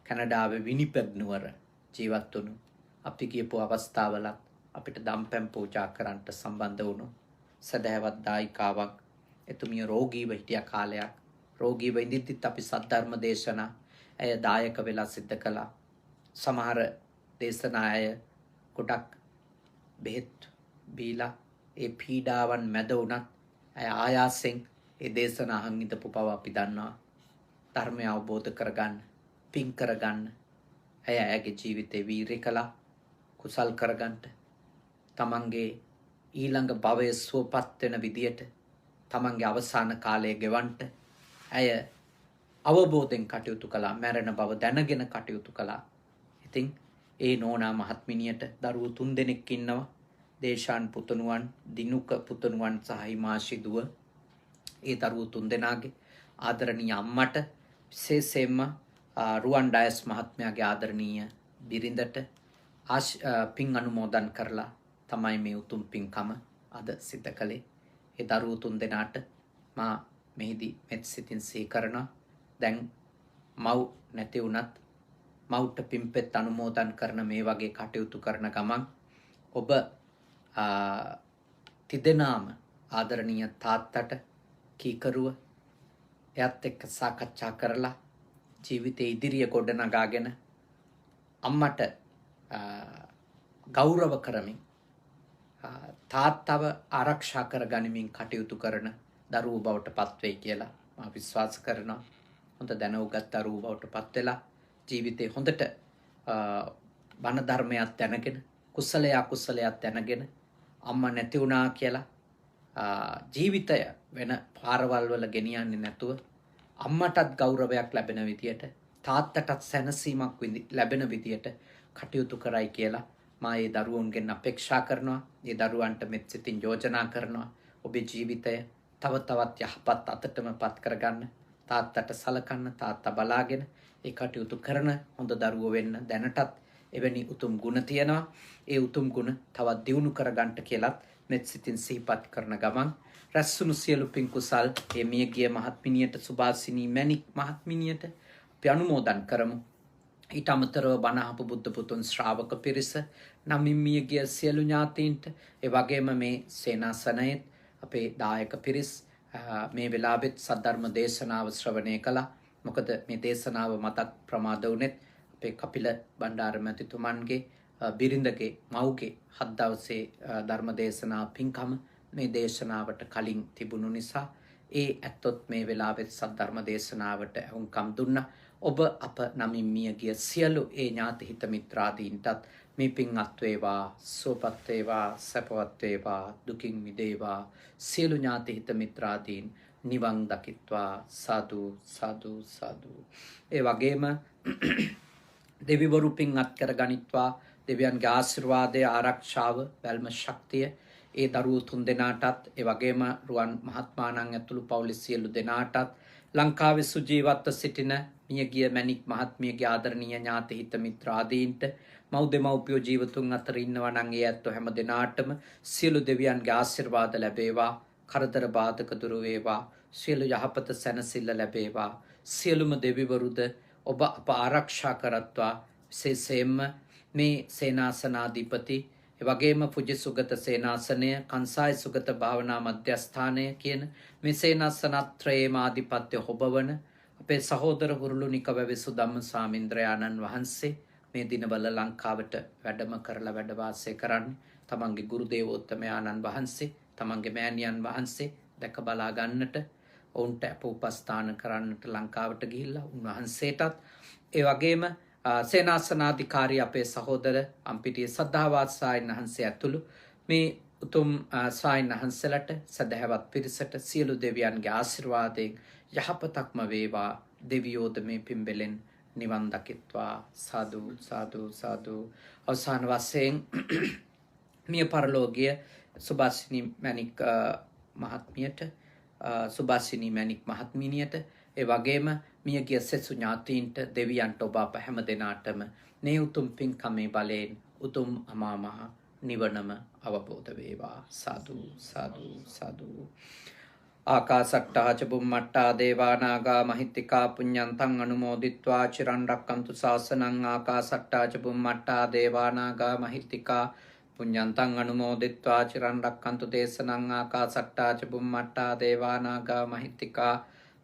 කැනඩාවේ විනිපෙග් නුවර ජීවත් වුණු අපි කියපු අවස්ථාවලත් අපිට දම්පැන් පූජා කරන්නට සම්බන්ධ වුණු සදහැවත් දායිකාවක්. එතුමිය රෝගීව හිටිය කාලයක්. රෝගීව ඉඳිද්දිත් අපි සද්ධර්ම දේශනා ඇය දායක වෙලා සිද්ධ කළා. සමහර දේශනා අය ගොඩක් බෙහෙත් බීලා ඒ පීඩාවන් මැද වුණත් ඇය ආයාසෙන් ඒ දේශනා අහන් ඉඳපු බව අපි දන්නවා. ධර්මය අවබෝධ කරගන්න, පින් කරගන්න ඇය ඇගේ ජීවිතේ වීරිය කළා. කුසල් කරගන්නට, තමන්ගේ ඊළඟ භවයේ සුවපත් වෙන විදියට තමන්ගේ අවසාන කාලය ගෙවන්නට ඇය අවබෝධයෙන් කටයුතු කළා. මැරෙන බව දැනගෙන කටයුතු කළා. ඉතින් ඒ නෝනා මහත්මිනියට දරුවෝ 3 දෙනෙක් ඉන්නවා. දේශාන් පුතණුවන්, දිනුක පුතණුවන් සහ හිමාශි දුව. ඒ දරුවෝ 3 දෙනාගේ ආදරණීය අම්මට විශේෂයෙන්ම රුවන් ඩයස් මහත්මයාගේ ආදරණීය බිරිඳට පින් අනුමෝදන් කරලා තමයි මේ උතුම් පින්කම අද සිද්ධ කළේ. ඒ දරුවෝ 3 දෙනාට මා මෙහිදී මෙත් සිතින් සීකරනවා. දැන් මව් නැති වුණත් මව්ට පින්පෙත් අනුමෝදන් කරන මේ වගේ කටයුතු කරන ගමන් ඔබ තිදෙනාම ආදරණීය තාත්තට කීකරුව එයත් එක්ක සාකච්ඡා කරලා ජීවිතේ ඉදිරිය ගොඩනගාගෙන අම්මට ගෞරව කරමින් තාත්තව ආරක්ෂා කර ගනිමින් කටයුතු කරන දරුවෝ බවට පත් වෙයි කියලා මම විශ්වාස කරනවා. හොඳ දැනුගත් දරුවෝ බවට පත් වෙලා ජීවිතේ හොඳට බණ ධර්මයක් දැනගෙන කුසලයක් අකුසලයක් දැනගෙන අම්මා නැති වුණා කියලා ජීවිතය වෙන පාරවල් වල ගෙනියන්නේ නැතුව අම්මටත් ගෞරවයක් ලැබෙන විදියට තාත්තටත් සැනසීමක් ලැබෙන විදියට කටයුතු කරයි කියලා මා ඒ දරුවන්ගෙන් අපේක්ෂා කරනවා. ඒ දරුවන්ට මෙත් සිතින් යෝජනා කරනවා. ඔබේ ජීවිතය තව තවත් යහපත් අතටම පත් කරගන්න, තාත්තට සලකන්න, තාත්තා බලාගෙන ඒ කටයුතු කරන හොඳ දරුවෝ වෙන්න. දැනටත් එවැනි උතුම් ගුණ තියෙනවා. ඒ උතුම් ගුණ තවත් දියුණු කරගන්නට කියලාත් මෙත් සිතින් සිහිපත් කරන ගමන් රැස්වුණු සියලු පින් කුසල් ඒ මියගිය මහත්මිනියට, සුභාසිනී මැණික් මහත්මිනියට අපි අනුමෝදන් කරමු. ඊට අමතරව බණ අහපු බුද්ධ පුතුන් ශ්‍රාවක පිරිස, නමින් මියගිය සියලු ඥාතීන්ට, ඒ වගේම මේ සේනාසනයේ අපේ දායක පිරිස් මේ වෙලාවෙත් සද්ධර්ම දේශනාව ශ්‍රවණය කළා. මොකද මේ දේශනාව මතක් ප්‍රමාද වුණෙත් අපේ කපිල බණ්ඩාර මැතිතුමන්ගේ බිරිඳගේ මව්ගේ 7 දවසේ ධර්ම දේශනා පින්කම මේ දේශනාවට කලින් තිබුණු නිසා ඒ ඇත්තොත් මේ වෙලාවෙත් සද්ධර්ම දේශනාවට වුන්කම් දුන්නා. ඔබ අප නමින් මිය ගිය සියලු ඒ ඥාති හිත මිත්‍රාදීන්ටත් මේ පින් අත් වේවා, සුවපත් වේවා, සැපවත් වේවා, දුකින් මිදේවා. සියලු ඥාති හිත මිත්‍රාදීන් නිවන් දකිත්වා. සාදු සාදු සාදු. ඒ වගේම දෙවිවරු පින් අත් කර ගනිත්වා. දෙවියන්ගේ ආශිර්වාදය, ආරක්ෂාව, බැල්ම ශක්තිය ඒ දරුවෝ 3 දෙනාටත්, ඒ වගේම රුවන් මහත්මාණන් ඇතුළු පවුලේ සියලු දෙනාටත්, ලංකාවේ සුජීවත්ව සිටින මියගිය මැණික් මහත්මියගේ ආදරණීය ඥාති හිත මිත්‍ර ආදීන්ට, මව් දෙමව්පියෝ ජීවතුන් අතර ඉන්නවා නම් ඒ ඇත්තෝ හැම දෙනාටම සියලු දෙවියන්ගේ ආශිර්වාද ලැබේවා. කරදර බාධක දුරු වේවා. සියලු යහපත සැනසෙල්ල ලැබේවා. සියලුම දෙවිවරුද ඔබ අප ආරක්ෂා කරත්වා. විශේෂයෙන්ම මේ සේනාසනාධිපති, එවැගේම පුජ සුගත සේනාසනය, කංසාය සුගත භාවනා මධ්‍යස්ථානය කියන මේ සේනාසනත්‍රයේම ආධිපත්‍ය හොබවන අපේ සහෝදර හුරුළුනික වැවිසු ධම්ම ස්වාමීන්ද්‍රයාණන් වහන්සේ මේ දිනවල ලංකාවට වැඩම කරලා වැඩ වාසය කරන්නේ. තමන්ගේ ගුරු දේවෝත්තමයාණන් වහන්සේ, තමන්ගේ මෑණියන් වහන්සේ දැක බලා ගන්නට, ඔවුන්ට අප උපස්ථාන කරන්නට ලංකාවට ගිහිල්ලා උන්වහන්සේටත්, ඒ වගේම සේනාසනාධිකාරී අපේ සහෝදර අම්පිටිය සද්ධාවාත් සායන් වහන්සේ ඇතුළු මේ උතුම් සායන් වහන්සේලාට, සදහැවත් පිරිසට සියලු දෙවියන්ගේ ආශිර්වාදයෙන් යහපතක්ම වේවා. දෙවියෝද මේ පින්බෙලෙන් නිවන් දකිත්වා. සාදු සාදු සාදු. අවසාන වශයෙන් මිය පරලෝකීය සුභාසිනී මැණික් මහත්මියට, සුභාසිනී මැණික් මහත්මිනියට, ඒ වගේම මියගිය සෙසු ඥාතීන්ට, දෙවියන්ට, ඔබ අප හැම දෙනාටම මේ උතුම් පින්කමේ බලයෙන් උතුම් අමා මහ නිවනම අවබෝධ වේවා. සාදු සාදු සාදු. ආකාසට්ටා ච බුම්මට්ටා දේවා නාග මහිත්‍තිකා පුඤ්ඤන්තං අනුමෝදිත්වා චිරන් රැක්කන්තු ශාසනං. ආකාසට්ටා ච බුම්මට්ටා දේවා නාග මහිත්‍තිකා පුඤ්ඤන්තං අනුමෝදිත්වා චිරන් රැක්කන්තු දේශනං. ආකාසට්ටා ච බුම්මට්ටා දේවා නාග මහිත්‍තිකා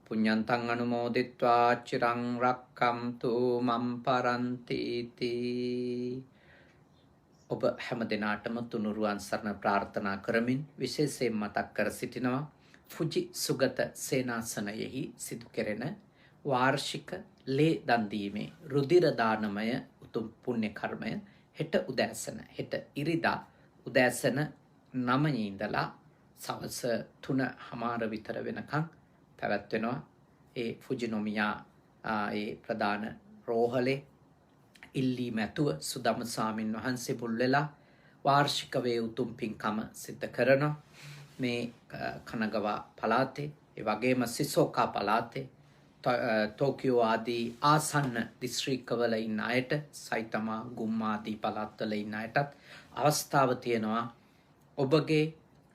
පුඤ්ඤන්තං අනුමෝදිත්වා චිරං රක්කන්තු මම් පරන්ති තී. ඔබ හැම දිනාටම තුනුරුවන් සරණ ප්‍රාර්ථනා කරමින් විශේෂයෙන් මතක් කර සිටිනවා ෆුජි සුගත සේනාසනයෙහි සිදු කෙරෙන වාර්ෂික ලේ දන් දීමේ රුධිර දානමය උතුම් පුණ්‍ය කර්මය හෙට උදෑසන, හෙට ඉරිදා උදෑසන 9 ඉඳලා සවස් 3:00 විතර වෙනකන් පැවැත්වෙනවා. ඒ ෆුජිනොමියා ඒ ප්‍රධාන රෝහලේ ඉල්ලීම ඇතුව සුදම ස්වාමීන් වහන්සේ මුල් වෙලා වාර්ෂික වේ උතුම් පින්කම සිද්ධ කරනවා. මේ කනගවා පළාතේ, ඒ වගේම සිසෝකා පළාතේ, ටෝකියෝ ආදී ආසන්න දිස්ත්‍රික්කවල ඉන්න අයට, සයිතමා, ගුම්මා ආදී පළාත්වල ඉන්න අයටත් අවස්ථාව තියෙනවා ඔබගේ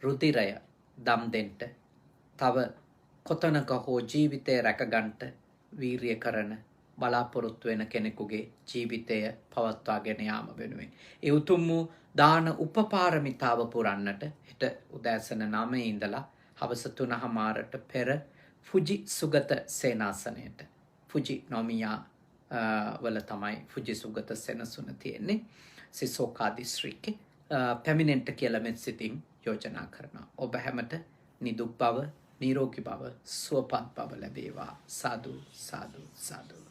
රුධිරය දම් දෙන්න. තව කොතනක හෝ ජීවිතය රැකගන්නට වීරිය කරන, බලාපොරොත්තු වෙන කෙනෙකුගේ ජීවිතය පවත්වාගෙන යාම වෙනුවෙන් ඒ උතුම් වූ දාන උපපාරමිතාව පුරන්නට හෙට උදෑසන 9 ඉඳලා හවස 3:00ට පෙර ෆුජි සුගත සේනාසනයට, ෆුජි නොමියා වල තමයි ෆුජි සුගත සෙනසුන තියෙන්නේ, සිසෝකා දිස්ත්‍රික්කේ. පැමිණෙන්ට කියලා මෙත් සිතින් යෝජනා කරනවා. ඔබ හැමට නිදුක් බව, නිරෝගී බව, සුවපත් බව ලැබේවා. සාදු සාදු සාදු.